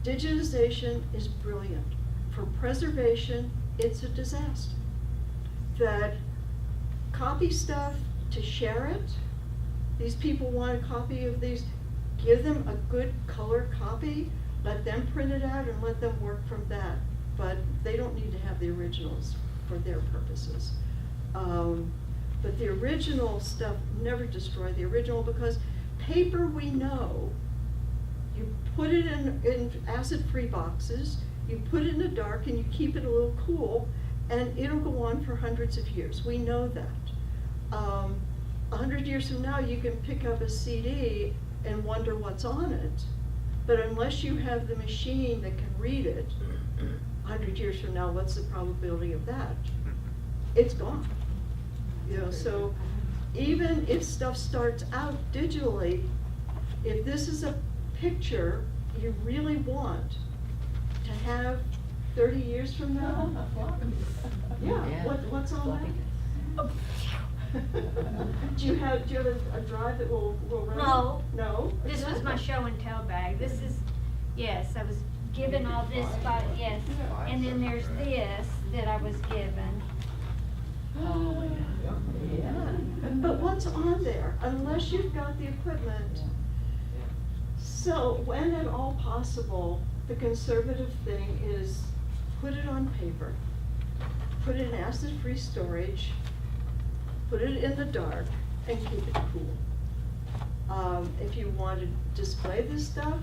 digitization is brilliant. For preservation, it's a disaster. That copy stuff to share it. These people want a copy of these. Give them a good color copy, let them print it out and let them work from that. But they don't need to have the originals for their purposes. But the original stuff, never destroy the original, because paper, we know, you put it in acid-free boxes, you put it in the dark and you keep it a little cool, and it'll go on for hundreds of years. We know that. 100 years from now, you can pick up a CD and wonder what's on it, but unless you have the machine that can read it, 100 years from now, what's the probability of that? It's gone. So even if stuff starts out digitally, if this is a picture you really want to have 30 years from now, what's on that? Do you have a drive that will run? No. No? This was my show and tell bag. This is, yes, I was given all this by, yes. And then there's this that I was given. Oh, Yeah. But what's on there, unless you've got the equipment? So when at all possible, the conservative thing is put it on paper, put it in acid-free storage, put it in the dark, and keep it cool. If you want to display this stuff,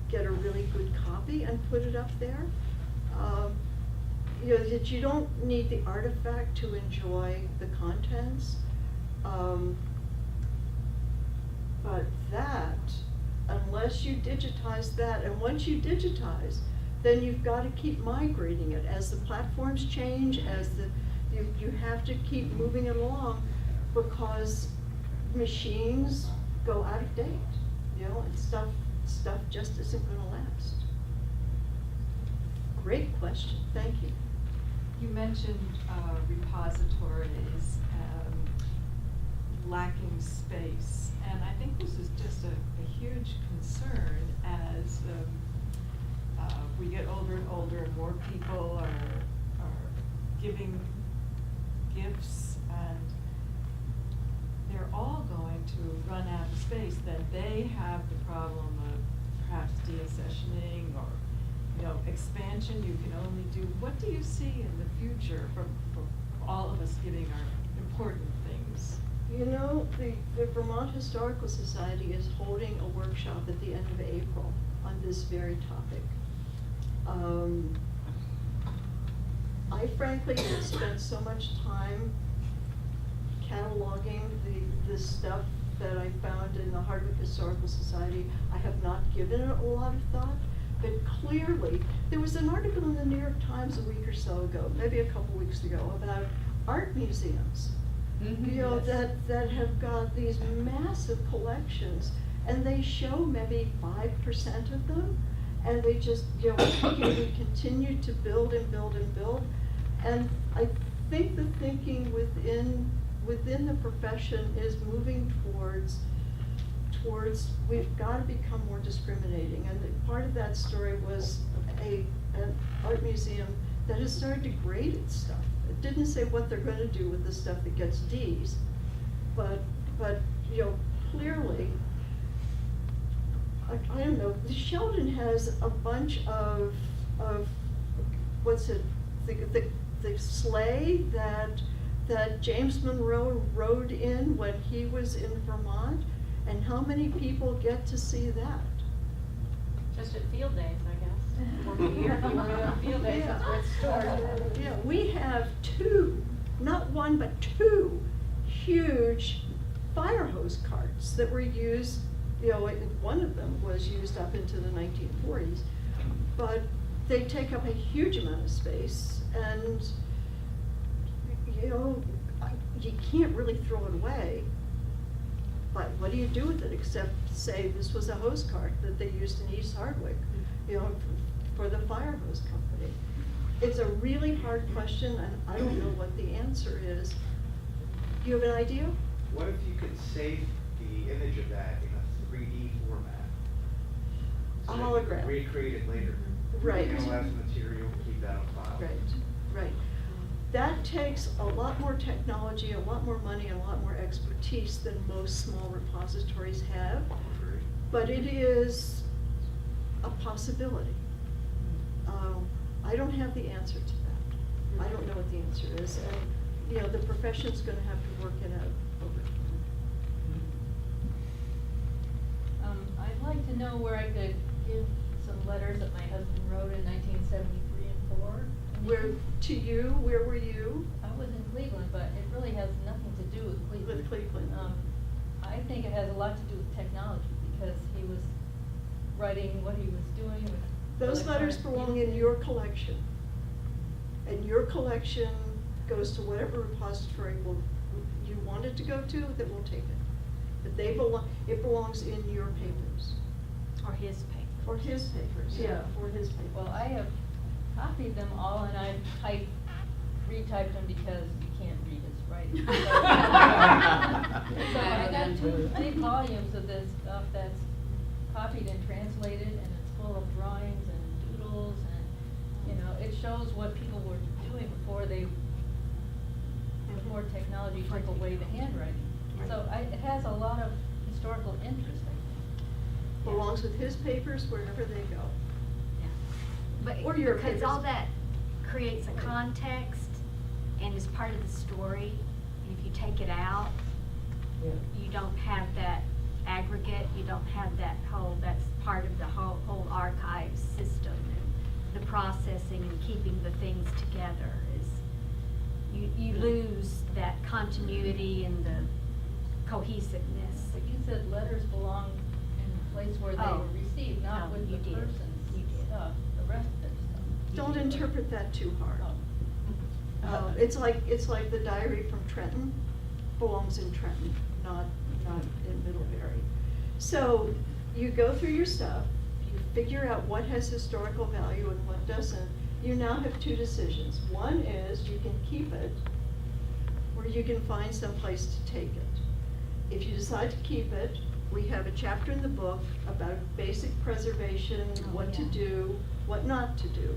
get a really good copy and put it up there. You know, that you don't need the artifact to enjoy the contents. But that, unless you digitize that, and once you digitize, then you've got to keep migrating it. As the platforms change, you have to keep moving it along, because machines go out of date, you know, and stuff just isn't gonna last. Great question, thank you. You mentioned repositories lacking space, and I think this is just a huge concern as we get older and older, and more people are giving gifts, and they're all going to run out of space. Then they have the problem of perhaps deaccessioning or, you know, expansion. You can only do. What do you see in the future for all of us giving our important things? You know, the Vermont Historical Society is holding a workshop at the end of April on this very topic. I frankly have spent so much time cataloging the stuff that I found in the Hardwick Historical Society. I have not given it a lot of thought, but clearly, there was an article in the New York Times a week or so ago, maybe a couple weeks ago, about art museums. Mm-hmm. You know, Yes. that have got these massive collections, and they show maybe 5% of them, and they just, you know, we continue to build and build and build. And I think the thinking within the profession is moving towards we've got to become more discriminating. And part of that story was an art museum that has started to grade its stuff. It didn't say what they're going to do with the stuff that gets Ds, but you know, clearly, I don't know, Sheldon has a bunch of what's it, the sleigh that James Monroe rode in when he was in Vermont, and how many people get to see that? Just at field days, I guess. Over here, if you were on field days, that's where it's stored. Yeah, we have two, not one, but two huge fire hose carts that were used, you know, one of them was used up into the 1940s, but they take up a huge amount of space, and, you know, you can't really throw it away. But what do you do with it, except say this was a hose cart that they used in East Hardwick, you know, for the fire hose company? It's a really hard question, and I don't know what the answer is. Do you have an idea? What if you could save the image of that in a 3D format? A So that you hologram. can recreate it later. Right. Analyze the material, keep that on file. Right. That takes a lot more technology, a lot more money, and a lot more expertise than most small repositories have. But it is a possibility. I don't have the answer to that. I don't know what the answer is, and, you know, the profession's gonna have to work it out over time. I'd like to know where I could give some letters that my husband wrote in 1973 and 4. Where were you? I was in Cleveland, but it really has nothing to do with Cleveland. With Cleveland. I think it has a lot to do with technology, because he was writing what he was doing with Those letters electronic belong in music. your collection. And your collection goes to whatever repository you want it to go to, that will take it. But it belongs in your papers. Or his paper. Or his papers, yeah, or his papers. Well, I have copied them all, and I've retyped them because you can't read his writing. So I got 2 big volumes of this stuff that's copied and translated, and it's full of drawings and doodles, and, you know, it shows what people were doing before technology took away the handwriting. So it has a lot of historical interest, I think. Belongs with his papers wherever they go. But Or your because papers. all that creates a context and is part of the story. And if you take it out, Yeah. you don't have that aggregate, you don't have that whole, that's part of the whole archive system, and the processing and keeping the things together is, you lose that continuity and the cohesiveness. But you said letters belong in the place where they Oh. were received, not No, with you the did. person's You did. stuff, the rest of their stuff. Don't interpret that too hard. Oh. It's like the diary from Trenton belongs in Trenton, not in Middlebury. So you go through your stuff, you figure out what has historical value and what doesn't. You now have two decisions. One is you can keep it, or you can find some place to take it. If you decide to keep it, we have a chapter in the book about basic preservation, what to yeah. do, what not to do.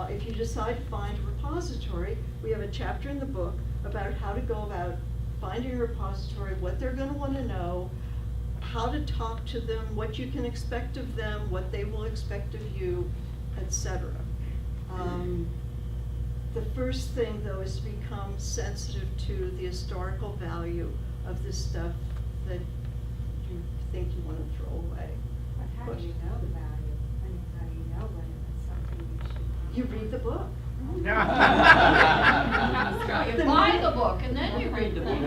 If you decide to find a repository, we have a chapter in the book about how to go about finding a repository, what they're gonna wanna know, how to talk to them, what you can expect of them, what they will expect of you, etc. The first thing, though, is to become sensitive to the historical value of the stuff that you think you wanna throw away. But how do you know the value? I mean, how do you know when it's something you should? You read the book. You buy the book and then you read the book.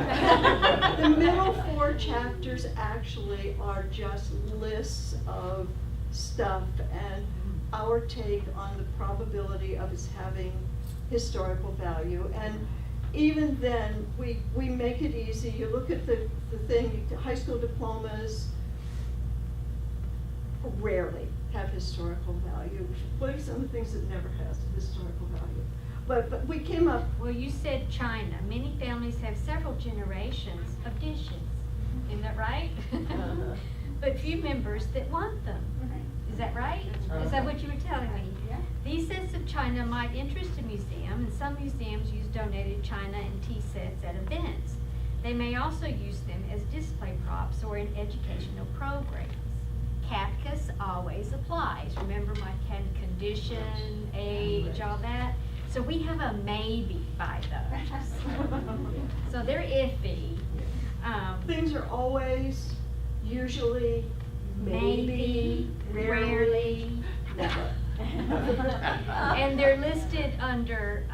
The middle 4 chapters actually are just lists of stuff and our take on the probability of its having historical value. And even then, we make it easy. You look at the thing, high school diplomas rarely have historical value. What are some of the things that never has historical value? But we came up. Well, you said China. Many families have several generations of dishes. Isn't that right? Uh-huh. But few members that want them. Is that right? Is that what you were telling me? Yeah. These sets of china might interest a museum, and some museums use donated china and tea sets at events. They may also use them as display props or in educational programs. Capcus always applies. Remember my condition, age, all that? So we have a maybe by those. So they're iffy. Things are always, usually, maybe, rarely, never. And they're listed under,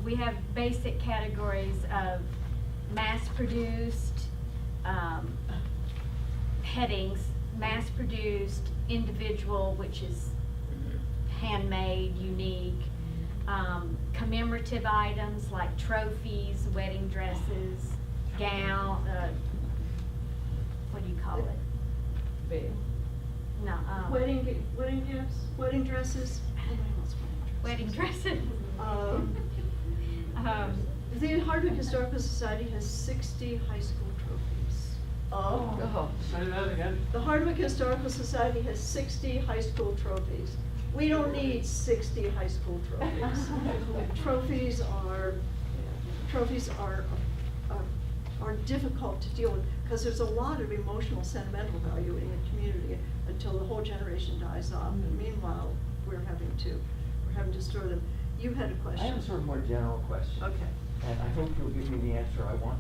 we have basic categories of mass-produced, headings, mass-produced, individual, which is handmade, unique, commemorative items like trophies, wedding dresses, gown, what do you call it? Big. No, Wedding gifts, wedding dresses. Nobody wants wedding dresses. The Hardwick Historical Society has 60 high school trophies. Oh. Say that again? The Hardwick Historical Society has 60 high school trophies. We don't need 60 high school trophies. Trophies are difficult to deal with because there's a lot of emotional, sentimental value in the community until the whole generation dies off. And meanwhile, we're having to store them. You had a question. I have a sort of more general question. Okay. And I hope you'll give me the answer I want.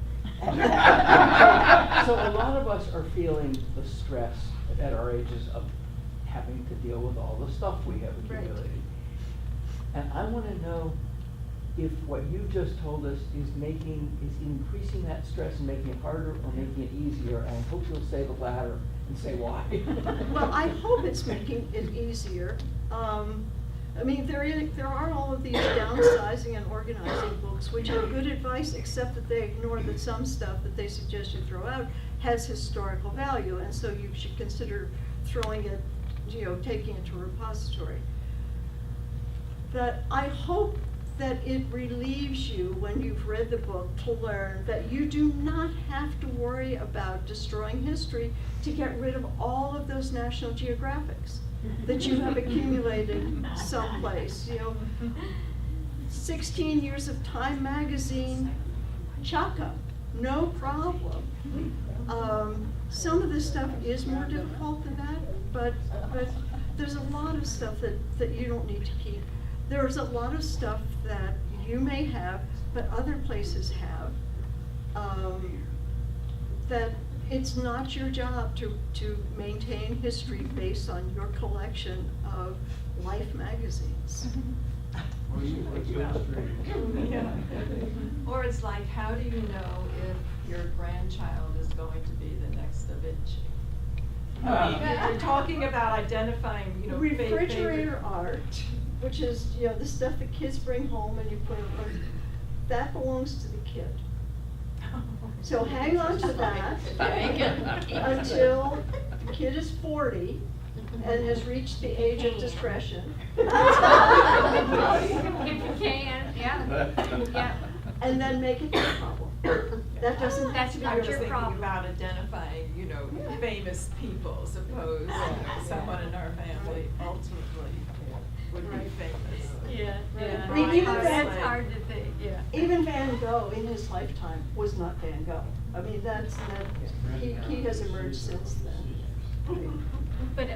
So a lot of us are feeling the stress at our ages of having to deal with all the stuff we have Right. accumulated. And I want to know if what you've just told us is increasing that stress and making it harder or making it easier. And I hope you'll say the latter and say why. Well, I hope it's making it easier. I mean, there are all of these downsizing and organizing books, which are good advice, except that they ignore that some stuff that they suggest you throw out has historical value, and so you should consider throwing it, taking it to a repository. But I hope that it relieves you when you've read the book to learn that you do not have to worry about destroying history to get rid of all of those National Geographics that you have accumulated someplace. 16 years of Time magazine, chuck-up, no problem. Some of this stuff is more difficult than that, but there's a lot of stuff that you don't need to keep. there's a lot of stuff that you may have, but other places have, that it's not your job to maintain history based on your collection of Life magazines. Well, you put history. Yeah. Or it's like, how do you know if your grandchild is going to be the next Da Vinci? You're talking about identifying, you know, Refrigerator favorite- art, which is, you know, the stuff that kids bring home and you put it, that belongs to the kid. So hang on to that until the kid is 40 and has reached the age of discretion. If you can, yeah. And then make it their problem. That doesn't have to be I was your thinking problem. about identifying, you know, famous people, suppose, you know, someone in our family ultimately would be famous. Yeah, I mean, even That's Van- hard to think, yeah. Even Van Gogh in his lifetime was not Van Gogh. I mean, he has emerged since then. But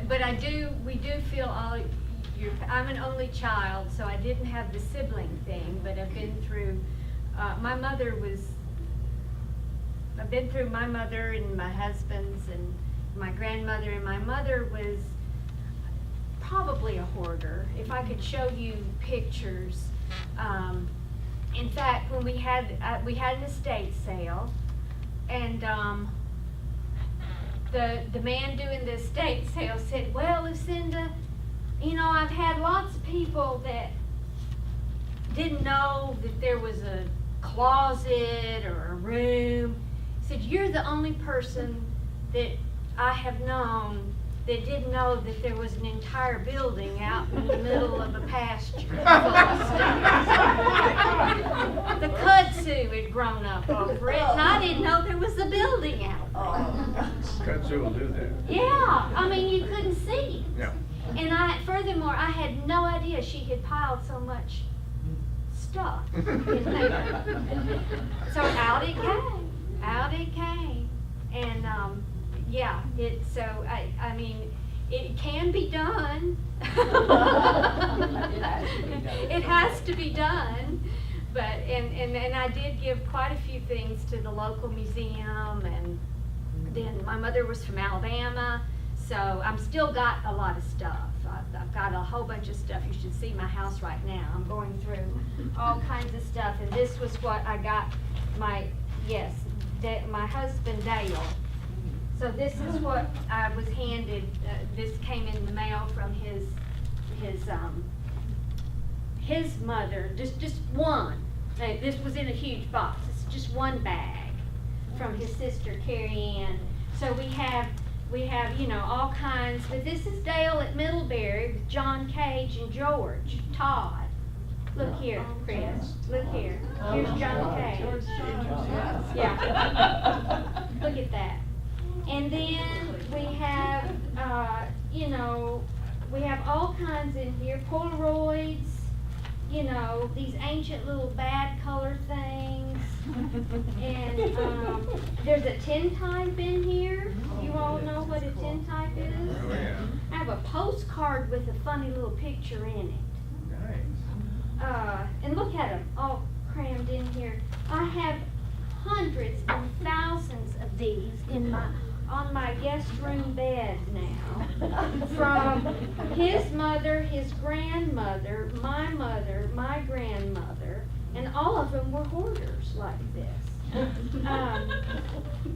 we do feel I'm an only child, so I didn't have the sibling thing, but I've been through, I've been through my mother and my husband's and my grandmother, and my mother was probably a hoarder. If I could show you pictures, in fact, when we had an estate sale, and the man doing the estate sale said, "Well, Lucinda, you know, I've had lots of people that didn't know that there was a closet or a room." He said, "You're the only person that I have known that didn't know that there was an entire building out in the middle of a pasture full of stuff." The kudzu had grown up over it, and I didn't know there was a building out there. Kudzu will do that. Yeah, I mean, you couldn't see. Yeah. And furthermore, I had no idea she had piled so much stuff in there. So out it came. And, yeah, I mean, it can be done. It has to be done. But, and I did give quite a few things to the local museum, and then my mother was from Alabama, so I'm still got a lot of stuff. I've got a whole bunch of stuff. You should see my house right now. I'm going through all kinds of stuff, and this was what I got my husband Dale. So this is what I was handed. This came in the mail from his mother. Just one. This was in a huge box. It's just one bag from his sister Carrie Ann. So we have you know, all kinds. But this is Dale at Middlebury with John Cage and George Todd. Look here, Chris. Look here. Here's John Cage. Yeah. Look at that. And then we have, you know, we have all kinds in here. Polaroids, you know, these ancient little bad color things. And there's a tintype in here. You all know what a tintype is? Oh, yeah. I have a postcard with a funny little picture in it. Nice. And look at them, all crammed in here. I have hundreds and thousands of these on my guest room bed now. From his mother, his grandmother, my mother, my grandmother, and all of them were hoarders like this.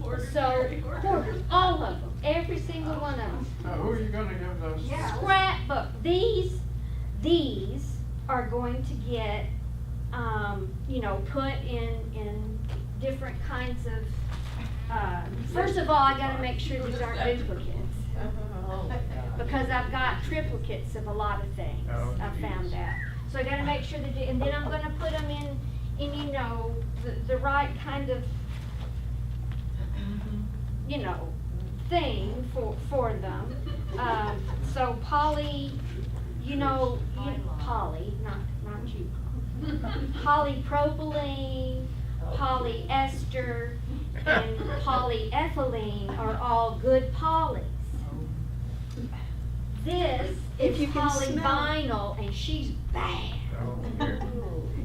Hoarders, all of them, every single one of them. Now, who are you gonna give those? Scrapbook. These are going to get, you know, put in different kinds of. First of all, I got to make sure these aren't duplicates, because I've got triplicates of a lot of things. I've found out. So I got to make sure that, and then I'm going to put them in you know, the right kind of, you know, thing for them. So poly, you know, poly, not you, polypropylene, polyester, and polyethylene are all good polys. This If is you can smell it. polyvinyl, and she's bad. Oh, here.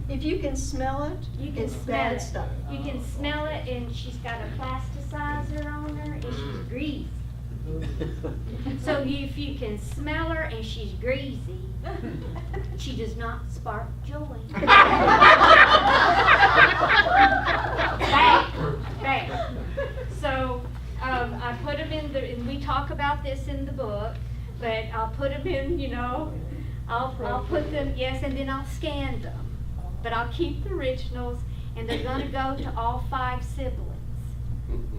If you can smell it, You can it's smell bad it. stuff. You can smell it, and she's got a plasticizer on her, and she's greasy. So if you can smell her and she's greasy, she does not spark joy. Bad. So I put them in the, and we talk about this in the book, but I'll put them in, you know, I'll put them, yes, and then I'll scan them. But I'll keep the originals, and they're gonna go to all 5 siblings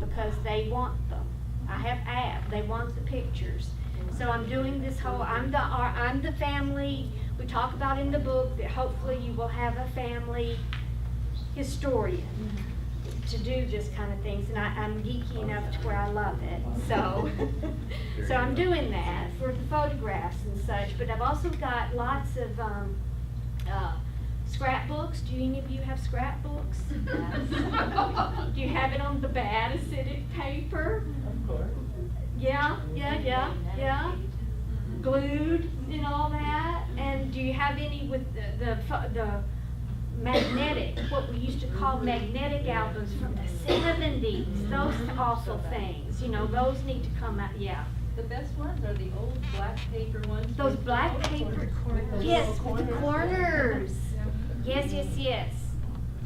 because they want them. I have they want the pictures. So I'm doing this whole, I'm the family, we talk about in the book that hopefully you will have a family historian to do this kind of things, and I'm geeky enough to where I love it. So I'm doing that for the photographs and such, but I've also got lots of scrapbooks. Do any of you have scrapbooks? Do you have it on the bad acidic paper? Of course. Yeah. Glued and all that. And do you have any with the magnetic, what we used to call magnetic albums from the 70s? Those awful things, you know, those need to come out, yeah. The best ones are the old black paper ones. Those with black the paper, corners. yes, Little with the corners. Yes.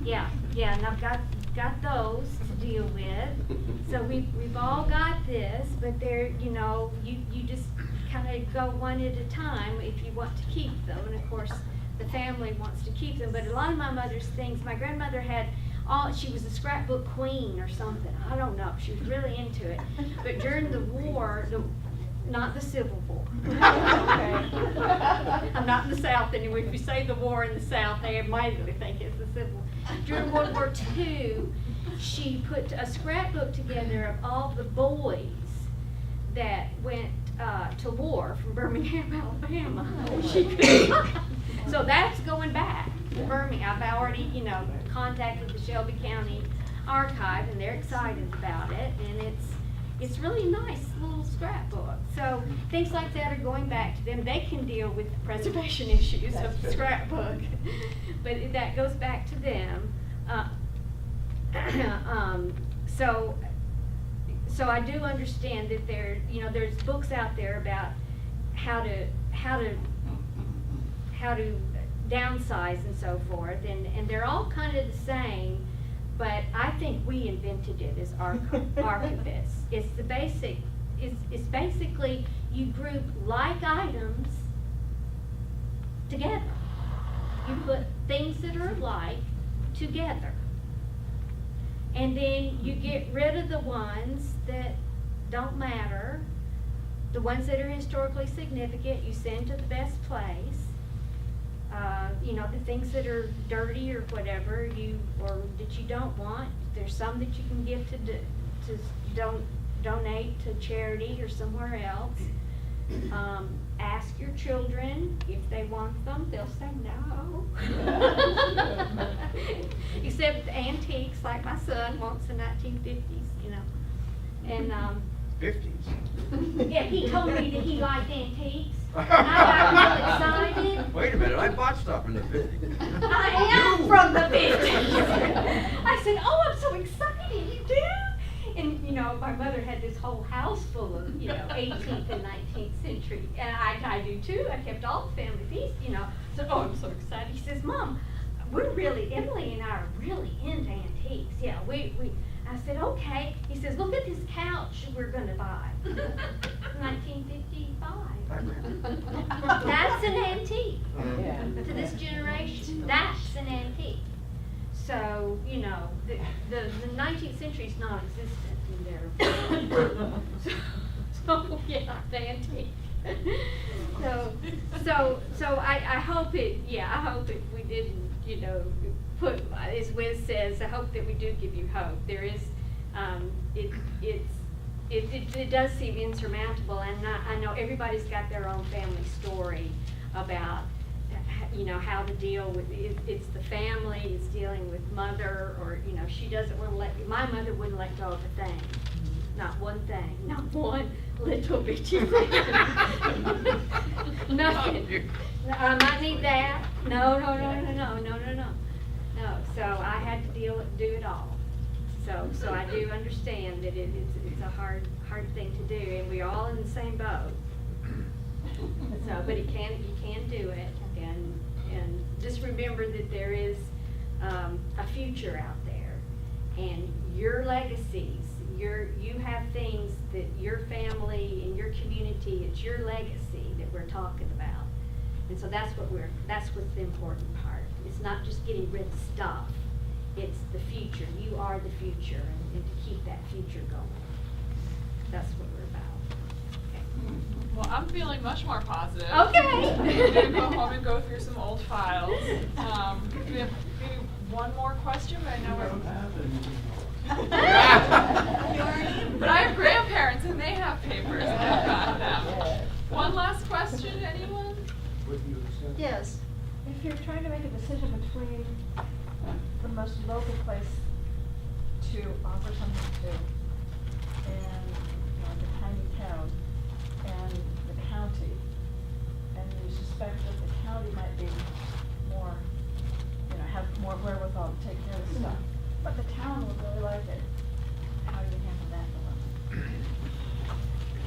Yeah, and I've got those to deal with. So we've all got this, but they're, you know, you just kind of go one at a time if you want to keep them. And of course, the family wants to keep them. But a lot of my mother's things, my grandmother had she was a scrapbook queen or something. I don't know. She was really into it. But during the war, not the Civil War. I'm not in the South anyway. If you say the war in the South, they immediately think it's the Civil War. During World War II, she put a scrapbook together of all the boys that went to war from Birmingham, Alabama. So that's going back to Birmingham. I've already, you know, contacted the Shelby County Archive, and they're excited about it, and it's really nice little scrapbook. So things like that are going back to them. They can deal with the preservation issues of the scrapbook, but that goes back to them. So I do understand that there's books out there about how to downsize and so forth, and they're all kind of the same. But I think we invented it as archivists. It's basically you group like items together. You put things that are alike together. And then you get rid of the ones that don't matter. The ones that are historically significant, you send to the best place. You know, the things that are dirty or whatever, or that you don't want, there's some that you can give to donate to charity or somewhere else. Ask your children if they want them. They'll say no. Except antiques, like my son wants the 1950s, you know. And 50s. yeah, he told me that he liked antiques. And I got real excited. Wait a minute, I bought stuff in the 50s. I am from the 50s. I said, oh, I'm so excited, you do? And, you know, my mother had this whole house full of, you know, 18th and 19th century. And I do too. I kept all the family feast, you know. So, oh, I'm so excited. He says, Mom, Emily and I are really into antiques. Yeah, I said, okay. He says, look at this couch we're going to buy. 1955. That's an antique. Yeah. To this generation, that's an antique. So, you know, the 19th century is non-existent in there. So yeah, the antique. So I hope we didn't, you know, put, as Wiz says, I hope that we do give you hope. There is, it does seem insurmountable, and I know everybody's got their own family story about, you know, how to deal with it. It's the family, it's dealing with mother, or, you know, she doesn't want to my mother wouldn't let go of a thing. not one thing, not one little bitty thing. Nothing. I might need that. No. No, so I had to do it all. So I do understand that it's a hard thing to do, and we're all in the same boat. So, but you can do it, and just remember that there is a future out there, and your legacies, you have things that your family and your community, it's your legacy that we're talking about. And so that's what's the important part. It's not just getting rid of stuff, it's the future. You are the future, and to keep that future going. That's what we're about. Well, I'm feeling much more positive. Okay. We're gonna go home and go through some old files. We have maybe one more question, but I know we're. But I have grandparents and they have papers and I've got them. One last question, anyone? Yes. If you're trying to make a decision between the most local place to offer something to, and the tiny town, and the county, and you suspect that the county might be more, have more wherewithal to take care of the stuff, but the town would really like it, how do you handle that dilemma?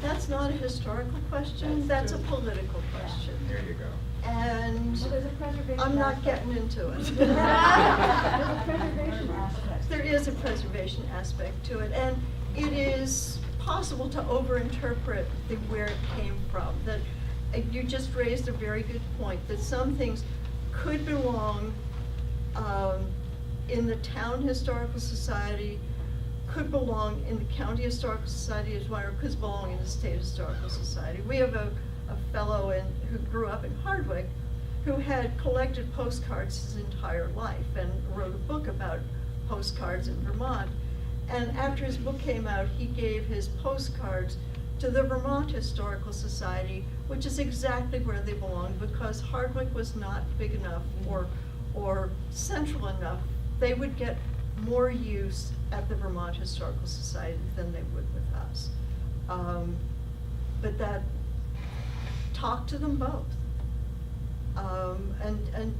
That's not a historical question, that's a political question. There you go. And Well, there's a preservation I'm not aspect. getting into it. There's a preservation aspect. There is a preservation aspect to it, and it is possible to overinterpret where it came from. That you just raised a very good point, that some things could belong in the town historical society, could belong in the county historical society as well, or could belong in the state historical society. We have a fellow who grew up in Hardwick who had collected postcards his entire life and wrote a book about postcards in Vermont. And after his book came out, he gave his postcards to the Vermont Historical Society, which is exactly where they belong, because Hardwick was not big enough or central enough. They would get more use at the Vermont Historical Society than they would with us. But that, talk to them both. And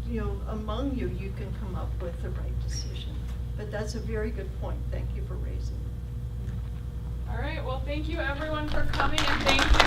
among you can come up with the right decision. But that's a very good point. Thank you for raising it. All right, well, thank you everyone for coming, and thank you